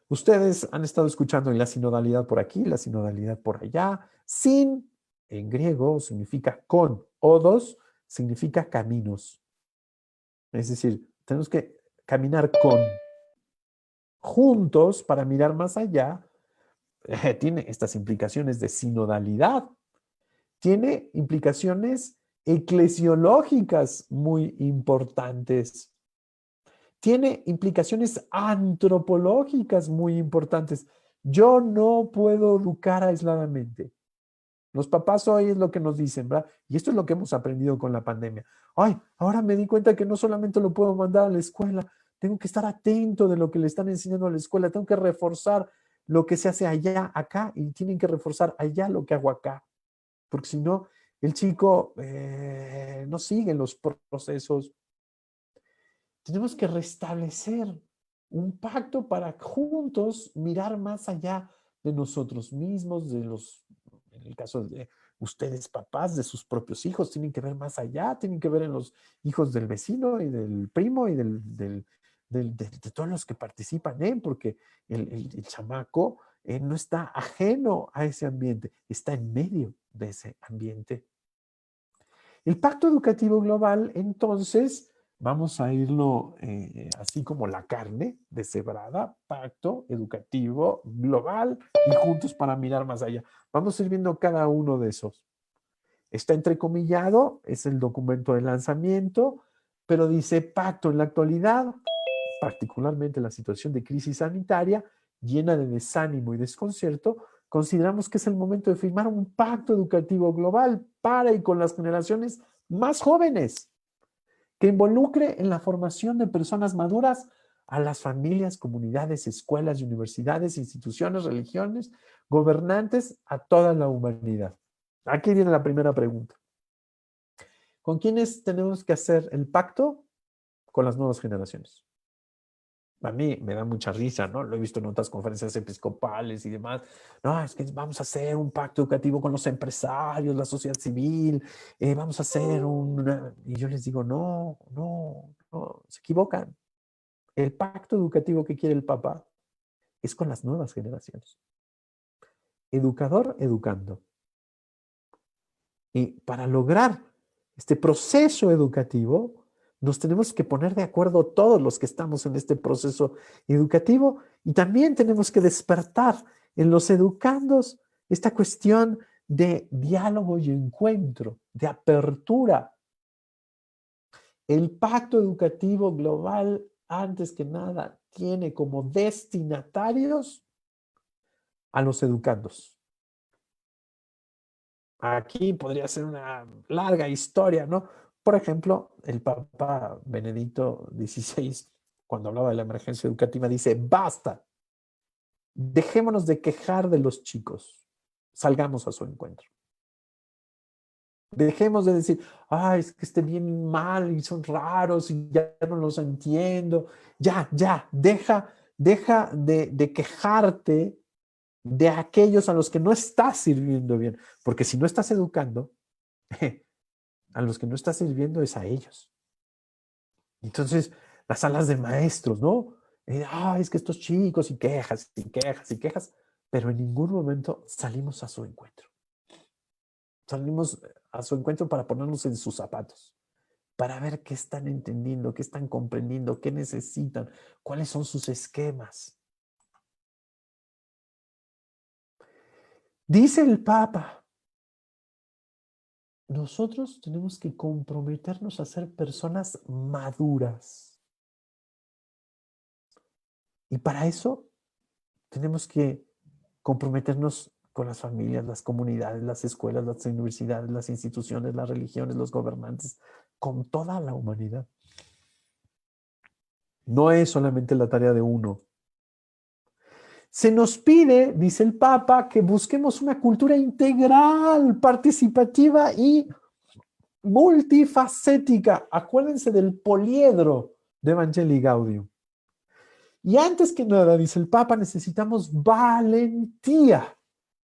Ustedes han estado escuchando la sinodalidad por aquí, la sinodalidad por allá. Sin, en griego, significa con. Odos significa caminos. Es decir, tenemos que caminar con, juntos para mirar más allá. Tiene estas implicaciones de sinodalidad. Tiene implicaciones eclesiológicas muy importantes. Tiene implicaciones antropológicas muy importantes. Yo no puedo educar aisladamente. Los papás hoy es lo que nos dicen, ¿verdad? Y esto es lo que hemos aprendido con la pandemia. Ay, ahora me di cuenta que no solamente lo puedo mandar a la escuela, tengo que estar atento de lo que le están enseñando a la escuela, tengo que reforzar lo que se hace allá, acá, y tienen que reforzar allá lo que hago acá. Porque si no, el chico no sigue los procesos. Tenemos que restablecer un pacto para juntos mirar más allá de nosotros mismos, en el caso de ustedes papás, de sus propios hijos, tienen que ver más allá, tienen que ver en los hijos del vecino y del primo y de todos los que participan, porque el chamaco no está ajeno a ese ambiente, está en medio de ese ambiente. El Pacto Educativo Global, entonces, vamos a irlo así como la carne deshebrada, Pacto Educativo Global y juntos para mirar más allá. Vamos a ir viendo cada uno de esos. Está entrecomillado, es el documento de lanzamiento, pero dice pacto en la actualidad, particularmente la situación de crisis sanitaria, llena de desánimo y desconcierto, consideramos que es el momento de firmar un pacto educativo global para y con las generaciones más jóvenes, que involucre en la formación de personas maduras a las familias, comunidades, escuelas y universidades, instituciones, religiones, gobernantes, a toda la humanidad. Aquí viene la primera pregunta. ¿Con quiénes tenemos que hacer el pacto? Con las nuevas generaciones. A mí me da mucha risa, ¿no? Lo he visto en otras conferencias episcopales y demás. No, es que vamos a hacer un pacto educativo con los empresarios, la sociedad civil, vamos a hacer un... Y yo les digo, no, se equivocan. El pacto educativo que quiere el Papa es con las nuevas generaciones. Educador, educando. Y para lograr este proceso educativo, nos tenemos que poner de acuerdo todos los que estamos en este proceso educativo y también tenemos que despertar en los educandos esta cuestión de diálogo y encuentro, de apertura. El Pacto Educativo Global, antes que nada, tiene como destinatarios a los educandos. Aquí podría ser una larga historia, ¿no? Por ejemplo, el Papa Benedicto XVI, cuando hablaba de la emergencia educativa, dice, basta, dejémonos de quejar de los chicos, salgamos a su encuentro. Dejemos de decir, ay, es que estén bien mal y son raros y ya no los entiendo. Ya, deja de quejarte de aquellos a los que no estás sirviendo bien, porque si no estás educando, a los que no estás sirviendo es a ellos. Entonces, las salas de maestros, ¿no? Es que estos chicos y quejas, pero en ningún momento salimos a su encuentro. Salimos a su encuentro para ponernos en sus zapatos, para ver qué están entendiendo, qué están comprendiendo, qué necesitan, cuáles son sus esquemas. Dice el Papa, nosotros tenemos que comprometernos a ser personas maduras. Y para eso tenemos que comprometernos con las familias, las comunidades, las escuelas, las universidades, las instituciones, las religiones, los gobernantes, con toda la humanidad. No es solamente la tarea de uno, Se nos pide, dice el Papa, que busquemos una cultura integral, participativa y multifacética. Acuérdense del poliedro de Evangelii Gaudium. Y antes que nada, dice el Papa, necesitamos valentía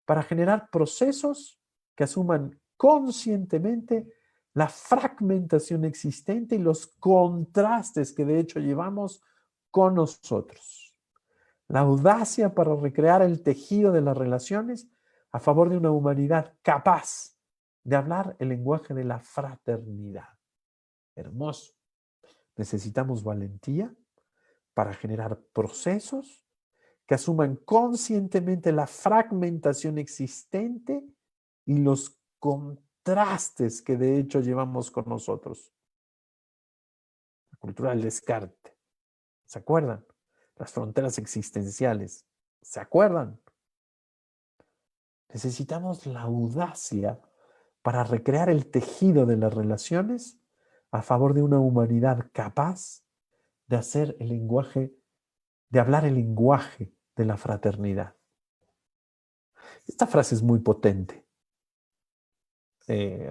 para generar procesos que asuman conscientemente la fragmentación existente y los contrastes que de hecho llevamos con nosotros. La audacia para recrear el tejido de las relaciones a favor de una humanidad capaz de hablar el lenguaje de la fraternidad. Hermoso. Necesitamos valentía para generar procesos que asuman conscientemente la fragmentación existente y los contrastes que de hecho llevamos con nosotros. La cultura del descarte. ¿Se acuerdan? Las fronteras existenciales. ¿Se acuerdan? Necesitamos la audacia para recrear el tejido de las relaciones a favor de una humanidad capaz de hacer el lenguaje, de hablar el lenguaje de la fraternidad. Esta frase es muy potente.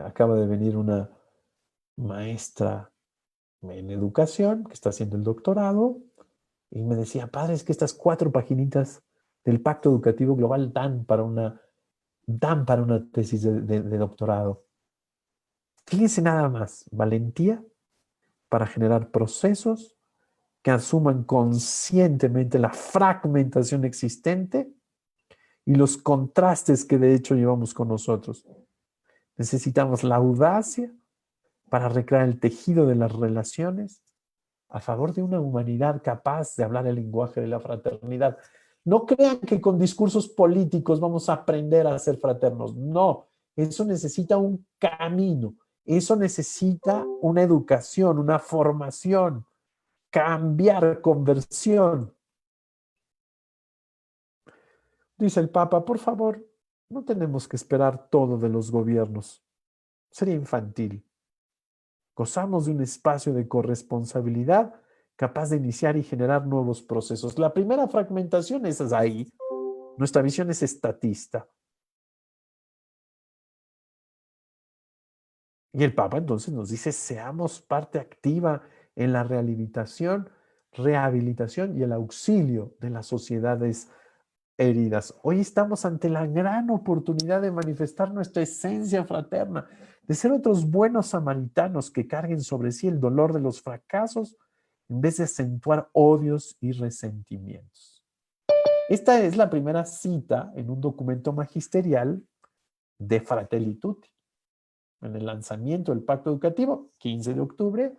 Acaba de venir una maestra en educación que está haciendo el doctorado y me decía, padre, es que estas 4 paginitas del Pacto Educativo Global dan para una tesis de doctorado. Fíjense nada más, valentía para generar procesos que asuman conscientemente la fragmentación existente y los contrastes que de hecho llevamos con nosotros. Necesitamos la audacia para recrear el tejido de las relaciones a favor de una humanidad capaz de hablar el lenguaje de la fraternidad. No crean que con discursos políticos vamos a aprender a ser fraternos. No, eso necesita un camino. Eso necesita una educación, una formación, cambiar, conversión. Dice el Papa, por favor, no tenemos que esperar todo de los gobiernos. Sería infantil. Gozamos de un espacio de corresponsabilidad capaz de iniciar y generar nuevos procesos. La primera fragmentación es ahí. Nuestra visión es estatista. Y el Papa entonces nos dice, seamos parte activa en la rehabilitación y el auxilio de las sociedades heridas. Hoy estamos ante la gran oportunidad de manifestar nuestra esencia fraterna, de ser otros buenos samaritanos que carguen sobre sí el dolor de los fracasos en vez de acentuar odios y resentimientos. Esta es la primera cita en un documento magisterial de Fratelli Tutti. En el lanzamiento del Pacto Educativo, 15 de octubre,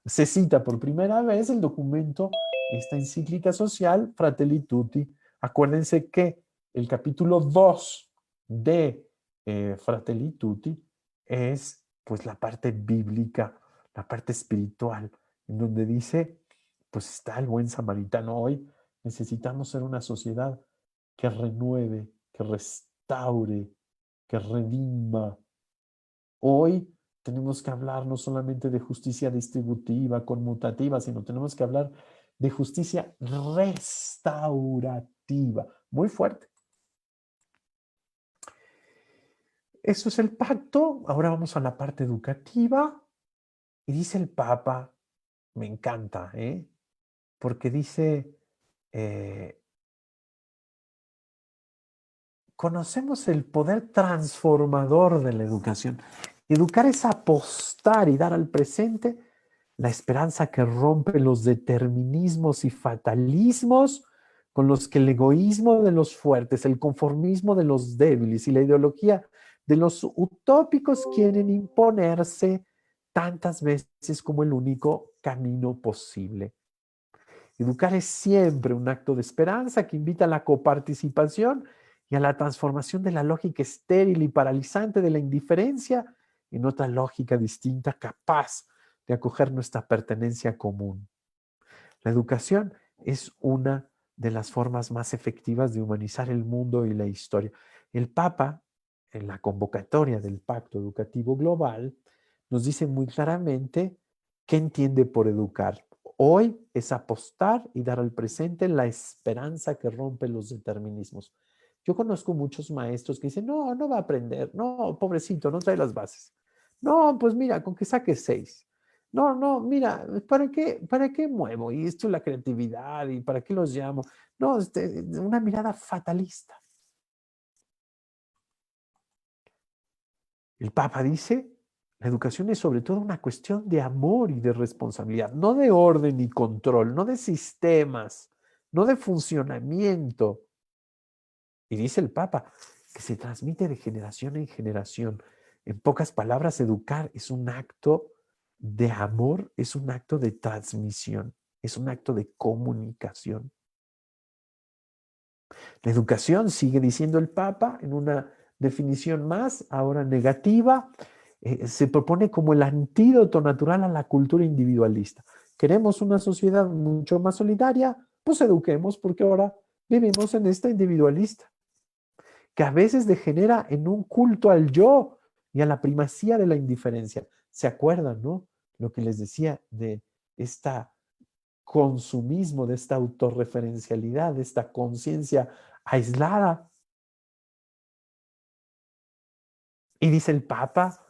se cita por primera vez el documento, esta encíclica social, Fratelli Tutti. Acuérdense que el capítulo 2 de Fratelli Tutti es pues la parte bíblica, la parte espiritual, en donde dice, pues está el buen samaritano. Hoy necesitamos ser una sociedad que renueve, que restaure, que redima. Hoy tenemos que hablar no solamente de justicia distributiva, conmutativa, sino tenemos que hablar de justicia restaurativa. Muy fuerte. Eso es el pacto. Ahora vamos a la parte educativa. Y dice el Papa, me encanta, porque dice, conocemos el poder transformador de la educación. Educar es apostar y dar al presente la esperanza que rompe los determinismos y fatalismos con los que el egoísmo de los fuertes, el conformismo de los débiles y la ideología de los utópicos quieren imponerse tantas veces como el único camino posible. Educar es siempre un acto de esperanza que invita a la coparticipación y a la transformación de la lógica estéril y paralizante de la indiferencia en otra lógica distinta capaz de acoger nuestra pertenencia común. La educación es una de las formas más efectivas de humanizar el mundo y la historia. El Papa, en la convocatoria del Pacto Educativo Global, nos dice muy claramente qué entiende por educar. hoy es apostar y dar al presente la esperanza que rompe los determinismos. Yo conozco muchos maestros que dicen, no, no va a aprender, no, pobrecito, no trae las bases. No, pues mira, con que saque 6. No, no, mira, para qué muevo? Y esto es la creatividad, ¿y para qué los llamo? No, una mirada fatalista. El Papa dice, la educación es sobre todo una cuestión de amor y de responsabilidad, no de orden y control, no de sistemas, no de funcionamiento. Y dice el Papa que se transmite de generación en generación. En pocas palabras, educar es un acto de amor, es un acto de transmisión, es un acto de comunicación. La educación, sigue diciendo el Papa, en una definición más, ahora negativa, se propone como el antídoto natural a la cultura individualista. Queremos una sociedad mucho más solidaria, pues eduquemos porque ahora vivimos en esta individualista, que a veces degenera en un culto al yo y a la primacía de la indiferencia. ¿Se acuerdan, no? Lo que les decía de esta consumismo, de esta autorreferencialidad, de esta conciencia aislada. Y dice el Papa,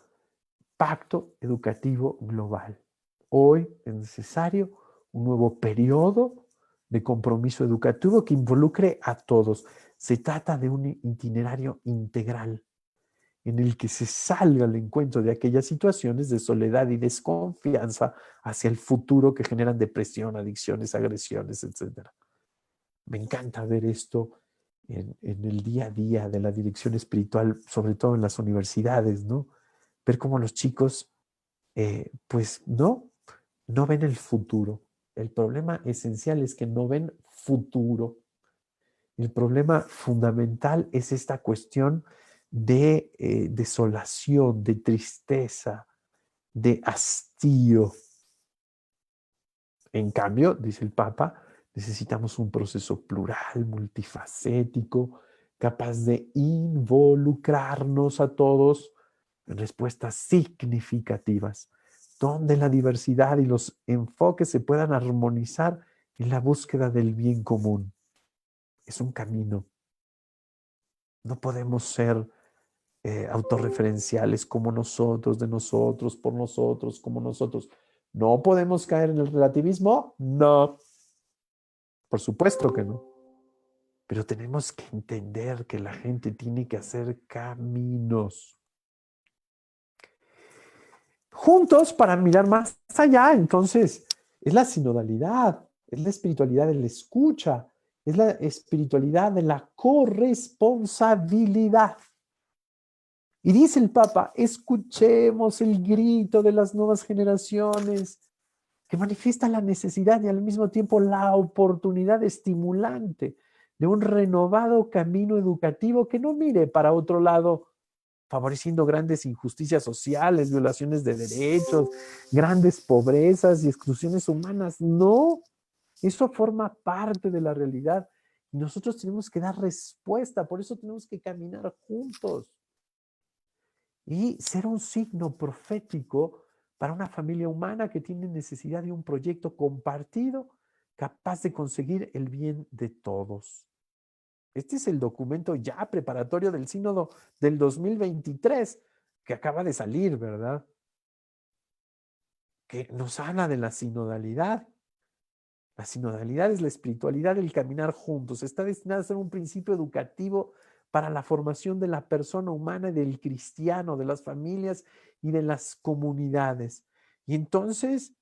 pacto educativo global. Hoy es necesario un nuevo periodo de compromiso educativo que involucre a todos. Se trata de un itinerario integral en el que se salga al encuentro de aquellas situaciones de soledad y desconfianza hacia el futuro que generan depresión, adicciones, agresiones, etc. Me encanta ver esto en el día a día de la dirección espiritual, sobre todo en las universidades, ¿no? Ver cómo los chicos, pues no ven el futuro. El problema esencial es que no ven futuro. El problema fundamental es esta cuestión de desolación, de tristeza, de hastío. En cambio, dice el Papa, necesitamos un proceso plural, multifacético, capaz de involucrarnos a todos en respuestas significativas, donde la diversidad y los enfoques se puedan armonizar en la búsqueda del bien común. Es un camino. No podemos ser autorreferenciales como nosotros, de nosotros, por nosotros, como nosotros. ¿No podemos caer en el relativismo? No, por supuesto que no. Pero tenemos que entender que la gente tiene que hacer caminos juntos para mirar más allá. Entonces, es la sinodalidad, es la espiritualidad de la escucha, es la espiritualidad de la corresponsabilidad. Y dice el Papa, escuchemos el grito de las nuevas generaciones que manifiesta la necesidad y al mismo tiempo la oportunidad estimulante de un renovado camino educativo que no mire para otro lado, favoreciendo grandes injusticias sociales, violaciones de derechos, grandes pobrezas y exclusiones humanas. No, eso forma parte de la realidad y nosotros tenemos que dar respuesta, por eso tenemos que caminar juntos y ser un signo profético para una familia humana que tiene necesidad de un proyecto compartido capaz de conseguir el bien de todos. Este es el documento ya preparatorio del sínodo del 2023 que acaba de salir, ¿verdad? Que nos habla de la sinodalidad. La sinodalidad es la espiritualidad del caminar juntos. Está destinada a ser un principio educativo para la formación de la persona humana y del cristiano, de las familias y de las comunidades. Y entonces,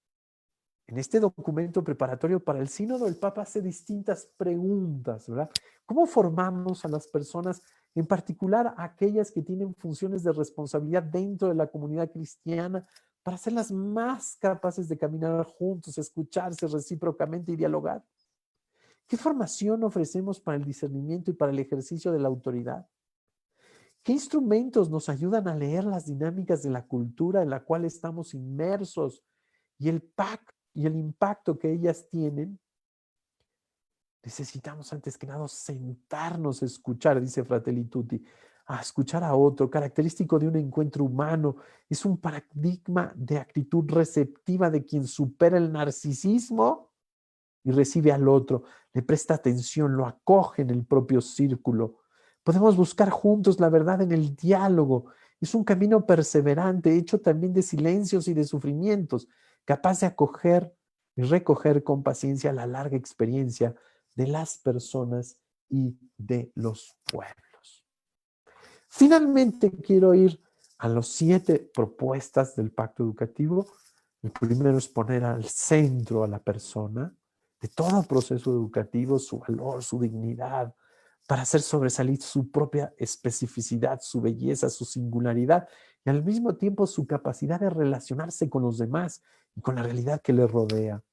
en este documento preparatorio para el sínodo, el Papa hace distintas preguntas, ¿verdad? ¿Cómo formamos a las personas, en particular a aquellas que tienen funciones de responsabilidad dentro de la comunidad cristiana, para hacerlas más capaces de caminar juntos, escucharse recíprocamente y dialogar? ¿Qué formación ofrecemos para el discernimiento y para el ejercicio de la autoridad? ¿Qué instrumentos nos ayudan a leer las dinámicas de la cultura en la cual estamos inmersos y el impacto que ellas tienen? Necesitamos antes que nada sentarnos a escuchar, dice Fratelli Tutti, a escuchar a otro, característico de un encuentro humano. Es un paradigma de actitud receptiva de quien supera el narcisismo y recibe al otro, le presta atención, lo acoge en el propio círculo. Podemos buscar juntos la verdad en el diálogo. Es un camino perseverante, hecho también de silencios y de sufrimientos, capaz de acoger y recoger con paciencia la larga experiencia de las personas y de los pueblos. Finalmente, quiero ir a las 7 propuestas del pacto educativo. El primero es poner al centro a la persona de todo proceso educativo, su valor, su dignidad, para hacer sobresalir su propia especificidad, su belleza, su singularidad y al mismo tiempo su capacidad de relacionarse con los demás y con la realidad que le rodea.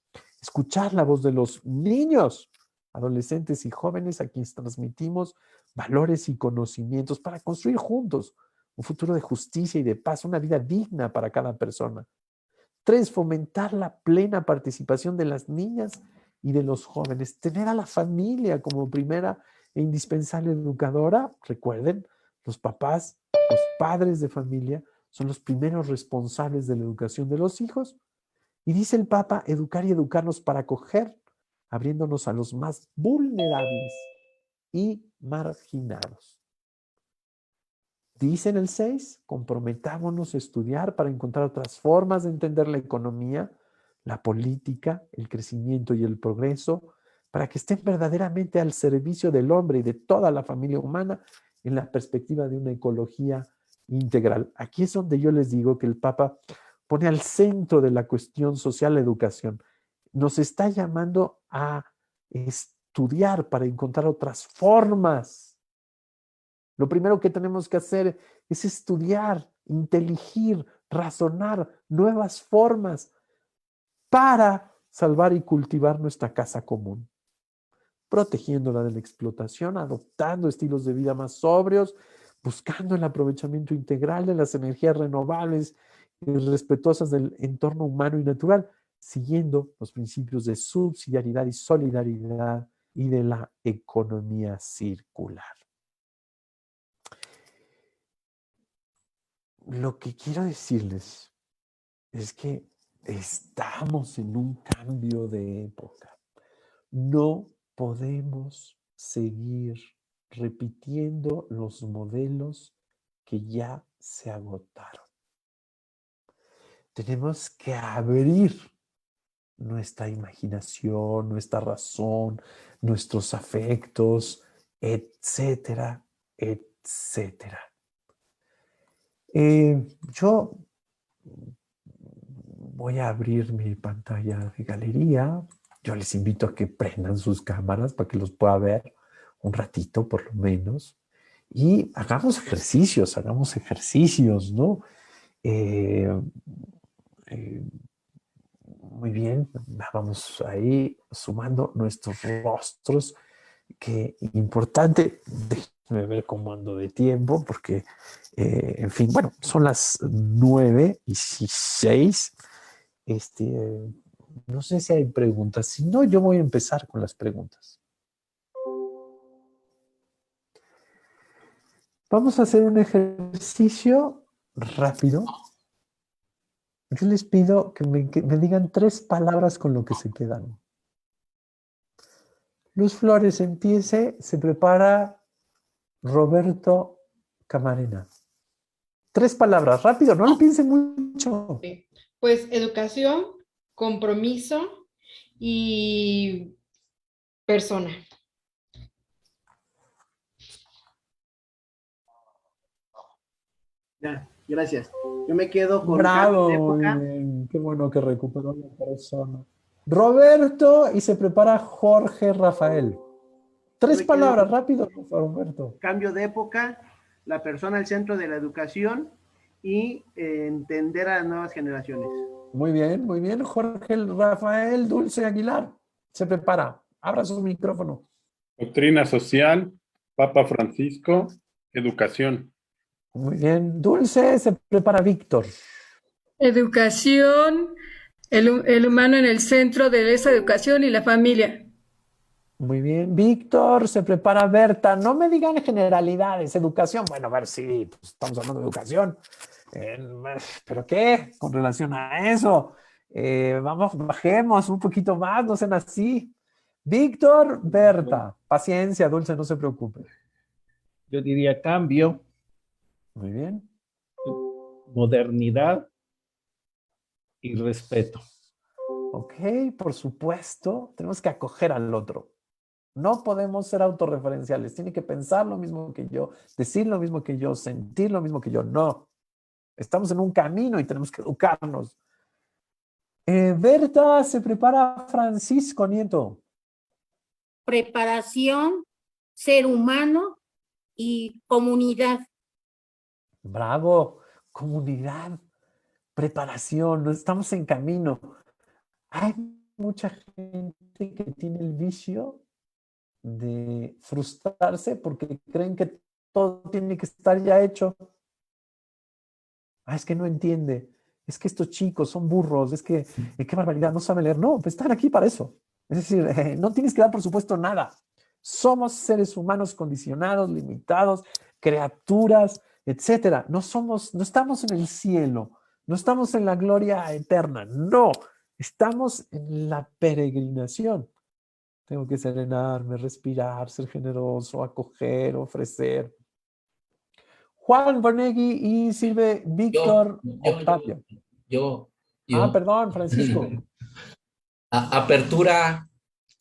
Escuchar la voz de los niños, adolescentes y jóvenes a quienes transmitimos valores y conocimientos para construir juntos un futuro de justicia y de paz, una vida digna para cada persona. 3, fomentar la plena participación de las niñas y de los jóvenes. Tener a la familia como primera e indispensable educadora. Recuerden, los papás, los padres de familia son los primeros responsables de la educación de los hijos. Y dice el Papa, educar y educarnos para acoger, abriéndonos a los más vulnerables y marginados. Dice en el 6, comprometámonos a estudiar para encontrar otras formas de entender la economía, la política, el crecimiento y el progreso, para que estén verdaderamente al servicio del hombre y de toda la familia humana en la perspectiva de una ecología integral. Aquí es donde yo les digo que el Papa pone al centro de la cuestión social la educación. Nos está llamando a estudiar para encontrar otras formas. Lo primero que tenemos que hacer es estudiar, inteligir, razonar nuevas formas para salvar y cultivar nuestra casa común, protegiéndola de la explotación, adoptando estilos de vida más sobrios, buscando el aprovechamiento integral de las energías renovables y respetuosas del entorno humano y natural, siguiendo los principios de subsidiariedad y solidaridad y de la economía circular. Lo que quiero decirles es que estamos en un cambio de época. No podemos seguir repitiendo los modelos que ya se agotaron. Tenemos que abrir nuestra imaginación, nuestra razón, nuestros afectos, etcétera, etcétera. Yo voy a abrir mi pantalla de galería. Yo les invito a que prendan sus cámaras para que los pueda ver un ratito por lo menos. Y hagamos ejercicios, ¿no? Muy bien, vamos ahí sumando nuestros rostros. Qué importante. Déjenme ver cómo ando de tiempo, porque, en fin, bueno, son las 9:06. No sé si hay preguntas. Si no, yo voy a empezar con las preguntas. Vamos a hacer un ejercicio rápido. Yo les pido que me digan 3 palabras con lo que se quedan. Luz Flores, empiece. Se prepara Roberto Camarena. 3 palabras, rápido, no lo piensen mucho. Pues educación, compromiso y persona. Ya, gracias. Yo me quedo con Bravo, época. muy bien. Qué bueno que recuperó la persona. Roberto, y se prepara Jorge Rafael. 3 palabras, rápido, Roberto. Cambio de época, la persona al centro de la educación y entender a las nuevas generaciones. Muy bien, muy bien. Jorge Rafael Dulce Aguilar se prepara. Abra su micrófono. Doctrina social, Papa Francisco, educación. Muy bien. Dulce, se prepara Víctor. Educación, el humano en el centro de esa educación y la familia. Muy bien. Víctor, se prepara Berta. No me digan generalidades, educación. Bueno, a ver, sí, pues estamos hablando de educación. Eh, ¿Pero qué? Con relación a eso. Vamos, bajemos un poquito más, no sean así. Víctor, Berta. Paciencia, Dulce, no se preocupe. Yo diría cambio, Muy bien. modernidad y respeto. Ok, por supuesto, tenemos que acoger al otro. No podemos ser autorreferenciales. Tiene que pensar lo mismo que yo, decir lo mismo que yo, sentir lo mismo que yo. No. Estamos en un camino y tenemos que educarnos. Berta, se prepara Francisco Nieto. Preparación, ser humano y comunidad. Bravo. Comunidad, preparación. Estamos en camino. Hay mucha gente que tiene el vicio de frustrarse porque creen que todo tiene que estar ya hecho. Es que no entiende. Es que estos chicos son burros. Es que, qué barbaridad, no saben leer. No, pues están aquí para eso. Es decir, no tienes que dar por supuesto nada. Somos seres humanos condicionados, limitados, criaturas, etcétera. No estamos en el cielo, no estamos en la gloria eterna. No, estamos en la peregrinación. Tengo que serenarme, respirar, ser generoso, acoger, ofrecer. Juan Bonegui y sirve Víctor Octavio. Yo. Perdón, Francisco. Apertura,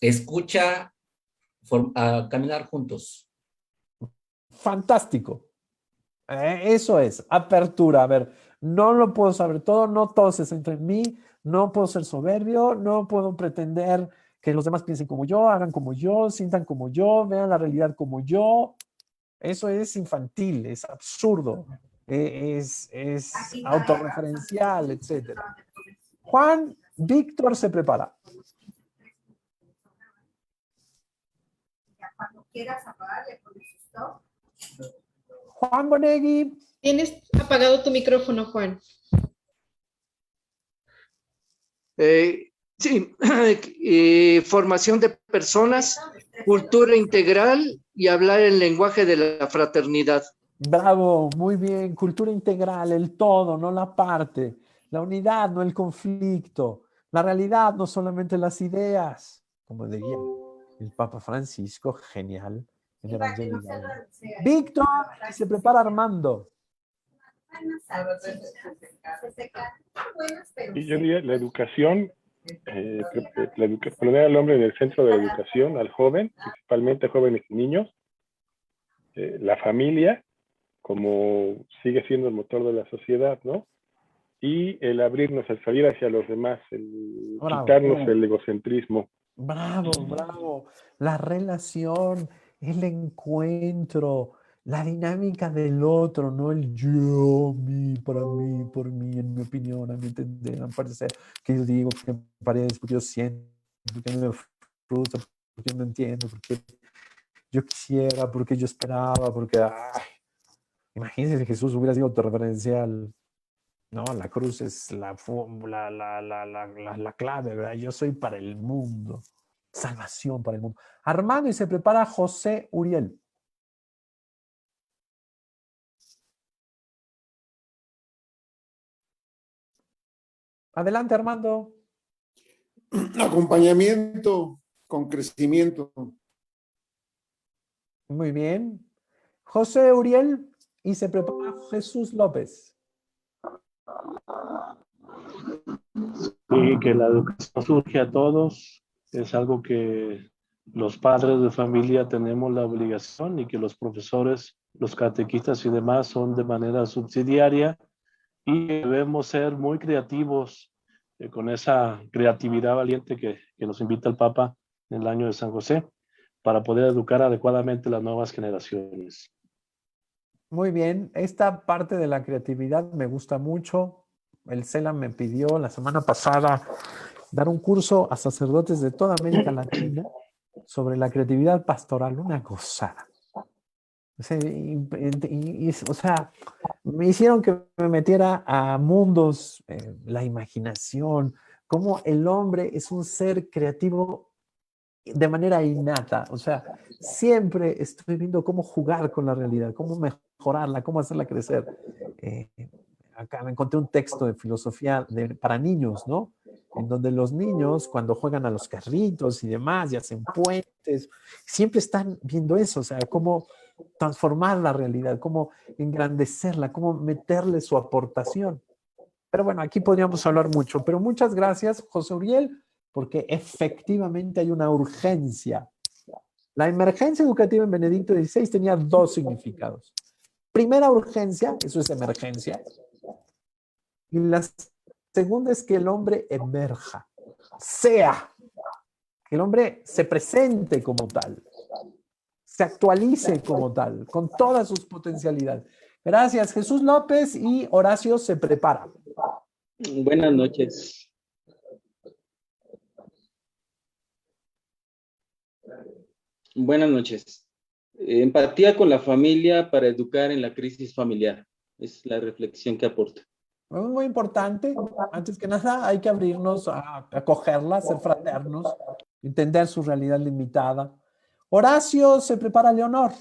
escucha, caminar juntos. Fantástico. Eso es, apertura. A ver, no lo puedo saber todo, no todo se centra en mí, no puedo ser soberbio, no puedo pretender que los demás piensen como yo, hagan como yo, sientan como yo, vean la realidad como yo. Eso es infantil, es absurdo, es autorreferencial, etc. Juan, Víctor se prepara. Cuando quieras apagar, le pones stop. Juan Bonegui. Tienes apagado tu micrófono, Juan. Sí, formación de personas, cultura integral y hablar el lenguaje de la fraternidad. Bravo, muy bien. Cultura integral, el todo, no la parte. La unidad, no el conflicto. La realidad, no solamente las ideas. Como diría el Papa Francisco, genial. En evangelizar. Víctor, se prepara Armando. Y yo diría la educación, poner al hombre en el centro de la educación, al joven, principalmente jóvenes y niños, la familia, como sigue siendo el motor de la sociedad, ¿no? Y el abrirnos, el salir hacia los demás, el quitarnos el egocentrismo. Bravo, bravo. La relación, el encuentro, la dinámica del otro, no el yo, mí, para mí, por mí, en mi opinión, a mi entender, a mi parecer, que yo digo, que me parece, porque yo siento, porque me frustra, porque no entiendo, porque yo quisiera, porque yo esperaba, porque, imagínense si Jesús hubiera sido autorreferencial. No, la cruz es la clave, ¿verdad? Yo soy para el mundo. Salvación para el mundo. Armando, y se prepara José Uriel. Adelante, Armando. Acompañamiento con crecimiento. Muy bien. José Uriel, y se prepara Jesús López. Y que la educación surge a todos, es algo que los padres de familia tenemos la obligación y que los profesores, los catequistas y demás son de manera subsidiaria y debemos ser muy creativos con esa creatividad valiente que nos invita el Papa en el año de San José para poder educar adecuadamente las nuevas generaciones. Muy bien, esta parte de la creatividad me gusta mucho. El CELA me pidió la semana pasada dar un curso a sacerdotes de toda América Latina sobre la creatividad pastoral, una gozada. O sea, me hicieron que me metiera a mundos, la imaginación, cómo el hombre es un ser creativo de manera innata. O sea, siempre estoy viendo cómo jugar con la realidad, cómo mejorarla, cómo hacerla crecer. Acá me encontré un texto de filosofía para niños, ¿no? En donde los niños, cuando juegan a los carritos y demás, y hacen puentes, siempre están viendo eso, o sea, cómo transformar la realidad, cómo engrandecerla, cómo meterle su aportación. Pero bueno, aquí podríamos hablar mucho, pero muchas gracias, José Uriel, porque efectivamente hay una urgencia. La emergencia educativa en Benedicto XVI tenía dos significados. Primera urgencia, eso es emergencia, y la segunda es que el hombre emerja, sea, que el hombre se presente como tal, se actualice como tal, con todas sus potencialidades. Gracias, Jesús López, y Horacio se prepara. Buenas noches. Buenas noches. Empatía con la familia para educar en la crisis familiar. Es la reflexión que aporto. Muy importante. Antes que nada, hay que abrirnos a acogerla, ser fraternos, entender su realidad limitada. Horacio se prepara, Leonor.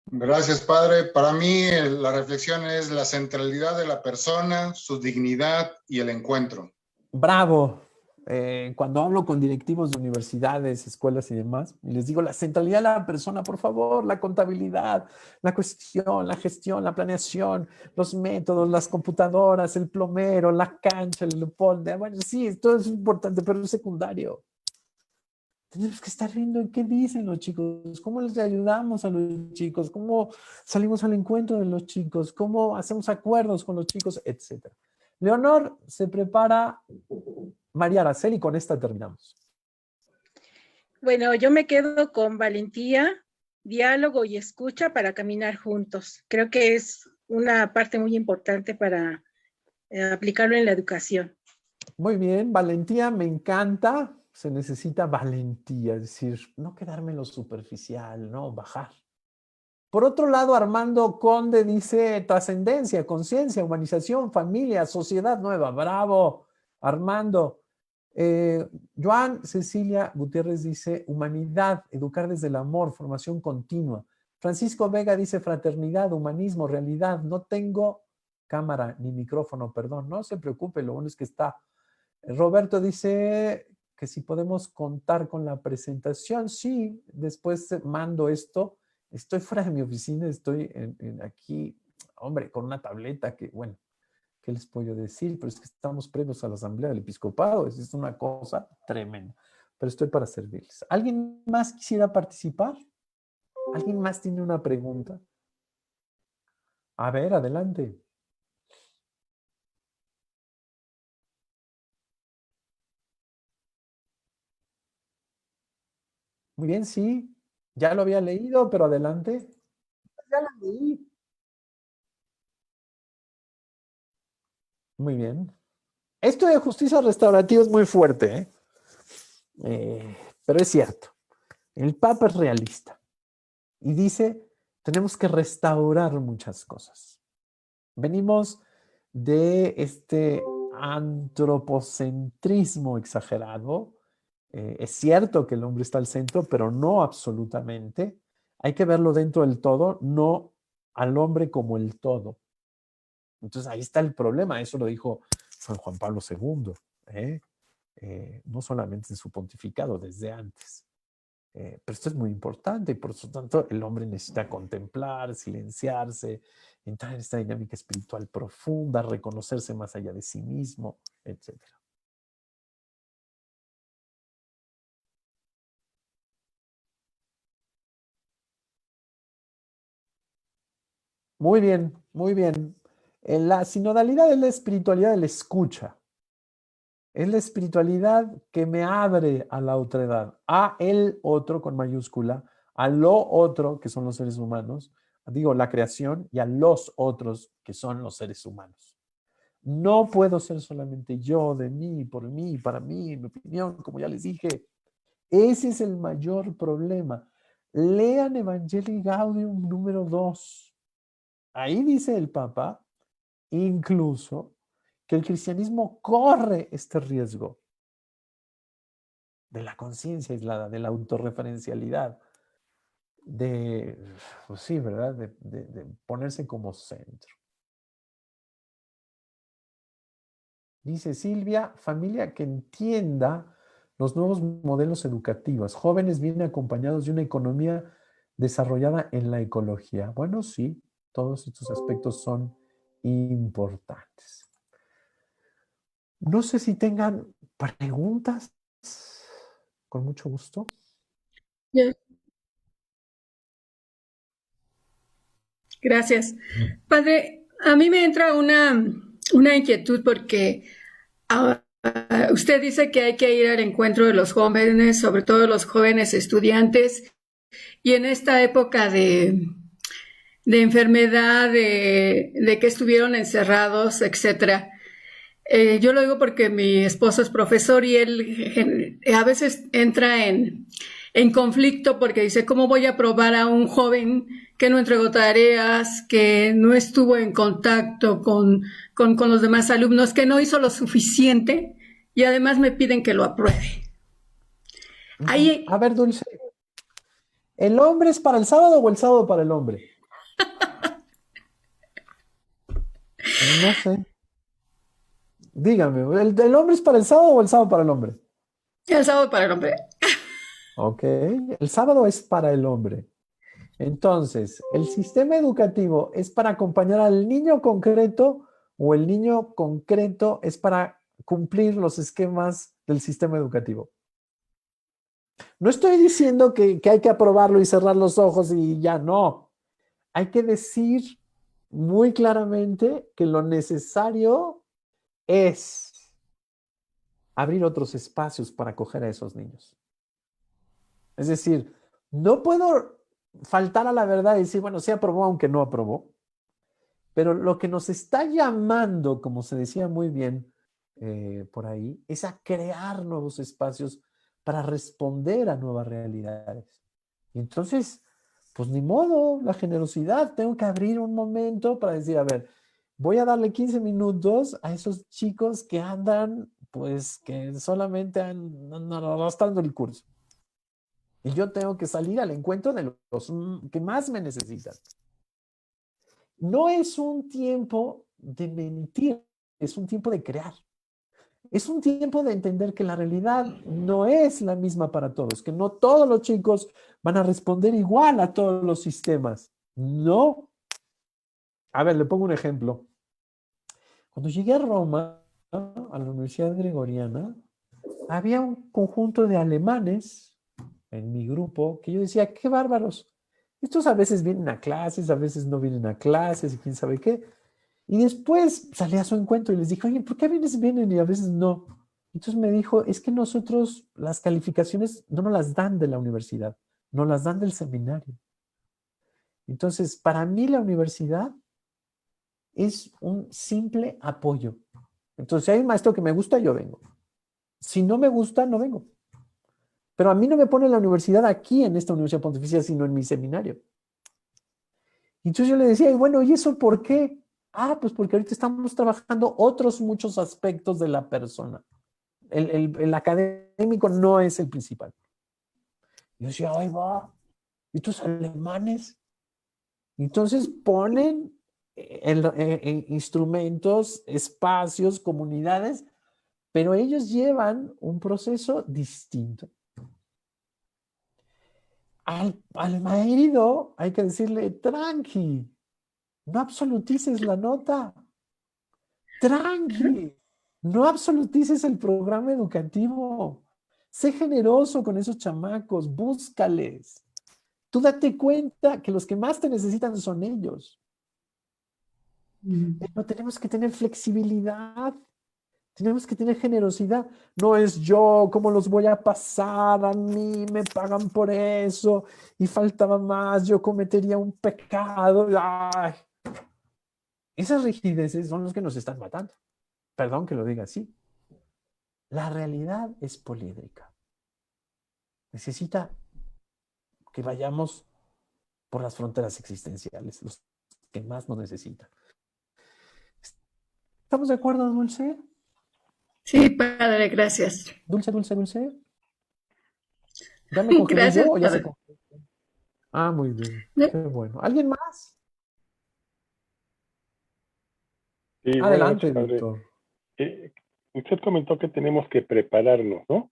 Gracias, padre. Para mí la reflexión es la centralidad de la persona, su dignidad y el encuentro. Bravo. Cuando hablo con directivos de universidades, escuelas y demás, y les digo la centralidad de la persona, por favor, la contabilidad, la cuestión, la gestión, la planeación, los métodos, las computadoras, el plomero, la cancha, el polder. Bueno, sí, todo es importante, pero es secundario. Tenemos que estar viendo en qué dicen los chicos, cómo les ayudamos a los chicos, cómo salimos al encuentro de los chicos, cómo hacemos acuerdos con los chicos, etc. Leonor se prepara. María Araceli, con esta terminamos. Bueno, yo me quedo con valentía, diálogo y escucha para caminar juntos. Creo que es una parte muy importante para aplicarlo en la educación. Muy bien, valentía me encanta. Se necesita valentía, es decir, no quedarme en lo superficial, no, bajar. Por otro lado, Armando Conde dice trascendencia, conciencia, humanización, familia, sociedad nueva. Bravo, Armando. Joan Cecilia Gutiérrez dice humanidad, educar desde el amor, formación continua. Francisco Vega dice fraternidad, humanismo, realidad. No tengo cámara ni micrófono, perdón. No se preocupe, lo bueno es que está. Roberto dice que si podemos contar con la presentación. Sí, después mando esto. Estoy fuera de mi oficina, estoy aquí, hombre, con una tableta que, bueno, ¿qué les puedo decir? Pero es que estamos previos a la Asamblea del Episcopado, es una cosa tremenda. Pero estoy para servirles. ¿Alguien más quisiera participar? ¿Alguien más tiene una pregunta? A ver, adelante. Muy bien, sí. Ya lo había leído, pero adelante. Ya lo leí. Muy bien. Esto de justicia restaurativa es muy fuerte, pero es cierto. El Papa es realista y dice, tenemos que restaurar muchas cosas. Venimos de este antropocentrismo exagerado. Es cierto que el hombre está al centro, pero no absolutamente. Hay que verlo dentro del todo, no al hombre como el todo. Entonces ahí está el problema. Eso lo dijo San Juan Pablo II, no solamente en su pontificado, desde antes. Pero esto es muy importante y por lo tanto el hombre necesita contemplar, silenciarse, entrar en esta dinámica espiritual profunda, reconocerse más allá de sí mismo, etc. Muy bien, muy bien. La sinodalidad es la espiritualidad de la escucha. Es la espiritualidad que me abre a la otredad, a el otro con mayúscula, a lo otro que son los seres humanos, digo la creación, y a los otros que son los seres humanos. No puedo ser solamente yo, de mí, por mí, para mí, mi opinión, como ya les dije. Ese es el mayor problema. Lean Evangelii Gaudium número 2. Ahí dice el Papa, incluso, que el cristianismo corre este riesgo. de la conciencia aislada, de la autorreferencialidad, pues sí, ¿verdad? De ponerse como centro. Dice Silvia, familia que entienda los nuevos modelos educativos, jóvenes bien acompañados de una economía desarrollada en la ecología. Bueno, sí, todos estos aspectos son importantes. No sé si tengan preguntas. Con mucho gusto. Gracias. Padre, a mí me entra una inquietud porque usted dice que hay que ir al encuentro de los jóvenes, sobre todo los jóvenes estudiantes, y en esta época de enfermedad, de que estuvieron encerrados, etcétera. Yo lo digo porque mi esposo es profesor y él a veces entra en conflicto porque dice, ¿cómo voy a probar a un joven que no entregó tareas, que no estuvo en contacto con los demás alumnos, que no hizo lo suficiente y además me piden que lo apruebe? Ahí... A ver, Dulce, ¿el hombre es para el sábado o el sábado para el hombre? No sé. Dígame, ¿el hombre es para el sábado o el sábado para el hombre? El sábado para el hombre. Ok, el sábado es para el hombre. Entonces, ¿el sistema educativo es para acompañar al niño concreto o el niño concreto es para cumplir los esquemas del sistema educativo? No estoy diciendo que hay que aprobarlo y cerrar los ojos y ya no. Hay que decir muy claramente que lo necesario es abrir otros espacios para acoger a esos niños. Es decir, no puedo faltar a la verdad y decir, bueno, sí aprobó aunque no aprobó, pero lo que nos está llamando, como se decía muy bien por ahí, es a crear nuevos espacios para responder a nuevas realidades. Y entonces, pues ni modo, la generosidad, tengo que abrir un momento para decir, a ver, voy a darle 15 minutos a esos chicos que andan, pues que solamente andan arrastrando el curso. Y yo tengo que salir al encuentro de los que más me necesitan. No es un tiempo de mentir, es un tiempo de crear. Es un tiempo de entender que la realidad no es la misma para todos, que no todos los chicos van a responder igual a todos los sistemas. No. A ver, le pongo un ejemplo. Cuando llegué a Roma, a la Universidad Gregoriana, había un conjunto de alemanes en mi grupo que yo decía, qué bárbaros. Estos a veces vienen a clases, a veces no vienen a clases y quién sabe qué. Y después salí a su encuentro y les dije, oye, ¿por qué a veces vienen y a veces no? Entonces me dijo, es que nosotros las calificaciones no nos las dan de la universidad, nos las dan del seminario. Entonces, para mí la universidad es un simple apoyo. Entonces, si hay un maestro que me gusta, yo vengo. Si no me gusta, no vengo. Pero a mí no me pone la universidad aquí, en esta Universidad Pontificia, sino en mi seminario. Entonces yo le decía, y bueno, ¿y eso por qué? Ah, pues porque ahorita estamos trabajando otros muchos aspectos de la persona. El académico no es el principal. Yo decía, ahí va, ¿y estos alemanes? Entonces ponen instrumentos, espacios, comunidades, pero ellos llevan un proceso distinto. Al marido hay que decirle, tranqui, no absolutices la nota, tranqui, no absolutices el programa educativo, sé generoso con esos chamacos, búscales. Tú date cuenta que los que más te necesitan son ellos. Pero tenemos que tener flexibilidad. Tenemos que tener generosidad. No es yo, ¿cómo los voy a pasar? A mí me pagan por eso y faltaba más, yo cometería un pecado. ¡Ay! Esas rigideces son los que nos están matando. Perdón que lo diga así. La realidad es poliédrica. Necesita que vayamos por las fronteras existenciales, los que más nos necesitan. ¿Estamos de acuerdo, Dulce? Sí, padre, gracias. Dulce, Dulce, Dulce. ¿Ya me congelé Gracias, yo o ya se padre. congeló? Ah, muy bien. Qué bueno. ¿Alguien más? Sí, buenas Adelante, noches, padre. Víctor. Usted comentó que tenemos que prepararnos, ¿no?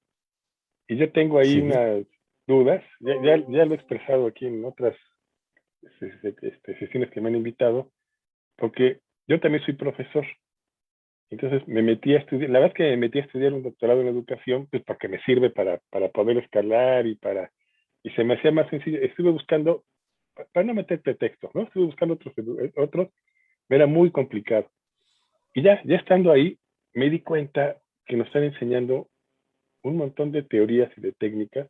Y yo tengo ahí Sí. unas dudas, ya lo he expresado aquí en otras sesiones que me han invitado, porque yo también soy profesor. Entonces me metí a estudiar, la verdad es que me metí a estudiar un doctorado en educación, pues porque me sirve para poder escalar y se me hacía más sencillo. Estuve buscando, para no meter pretextos, ¿no? Estuve buscando otros, me era muy complicado. Y ya estando ahí, me di cuenta que nos están enseñando un montón de teorías y de técnicas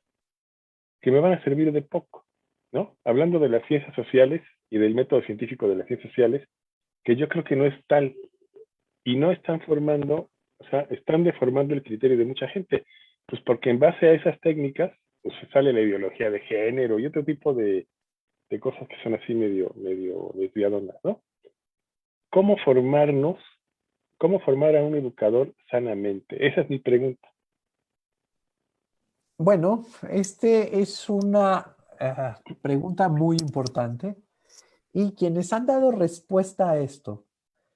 que me van a servir de poco, ¿no? Hablando de las ciencias sociales y del método científico de las ciencias sociales, que yo creo que no es tal, y no están formando, o sea, están deformando el criterio de mucha gente, pues porque en base a esas técnicas, pues sale la ideología de género y otro tipo de cosas que son así medio desviadonas, ¿no? ¿Cómo formarnos? ¿Cómo formar a un educador sanamente? Esa es mi pregunta. Bueno, es una pregunta muy importante y quienes han dado respuesta a esto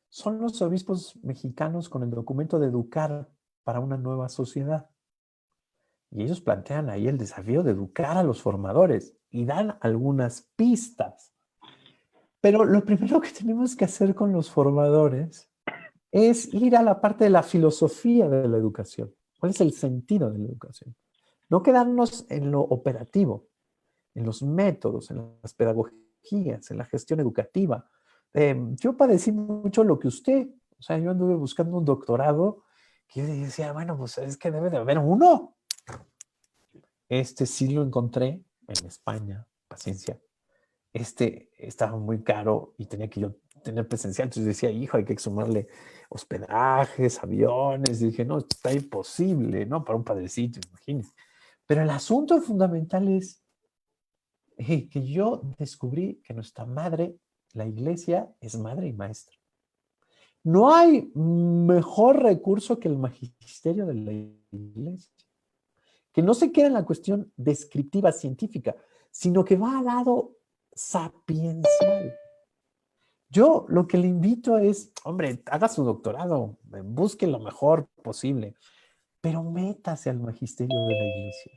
son los obispos mexicanos con el documento de Educar para una nueva sociedad. Y ellos plantean ahí el desafío de educar a los formadores y dan algunas pistas. Pero lo primero que tenemos que hacer con los formadores es ir a la parte de la filosofía de la educación. ¿Cuál es el sentido de la educación? No quedarnos en lo operativo, en los métodos, en las pedagogías, en la gestión educativa. Yo padecí mucho lo que usted, o sea, yo anduve buscando un doctorado que yo decía, bueno, pues es que debe de haber uno. Sí lo encontré en España, paciencia. Estaba muy caro y tenía que yo tener presencial, entonces decía, hijo, hay que sumarle hospedajes, aviones, y dije, no, está imposible, ¿no? Para un padrecito, imagínense. Pero el asunto fundamental es que yo descubrí que nuestra madre, la iglesia, es madre y maestra. No hay mejor recurso que el magisterio de la iglesia, que no se queda en la cuestión descriptiva científica, sino que va al lado sapiencial. Yo lo que le invito es, hombre, haga su doctorado, busque lo mejor posible, pero métase al magisterio de la iglesia.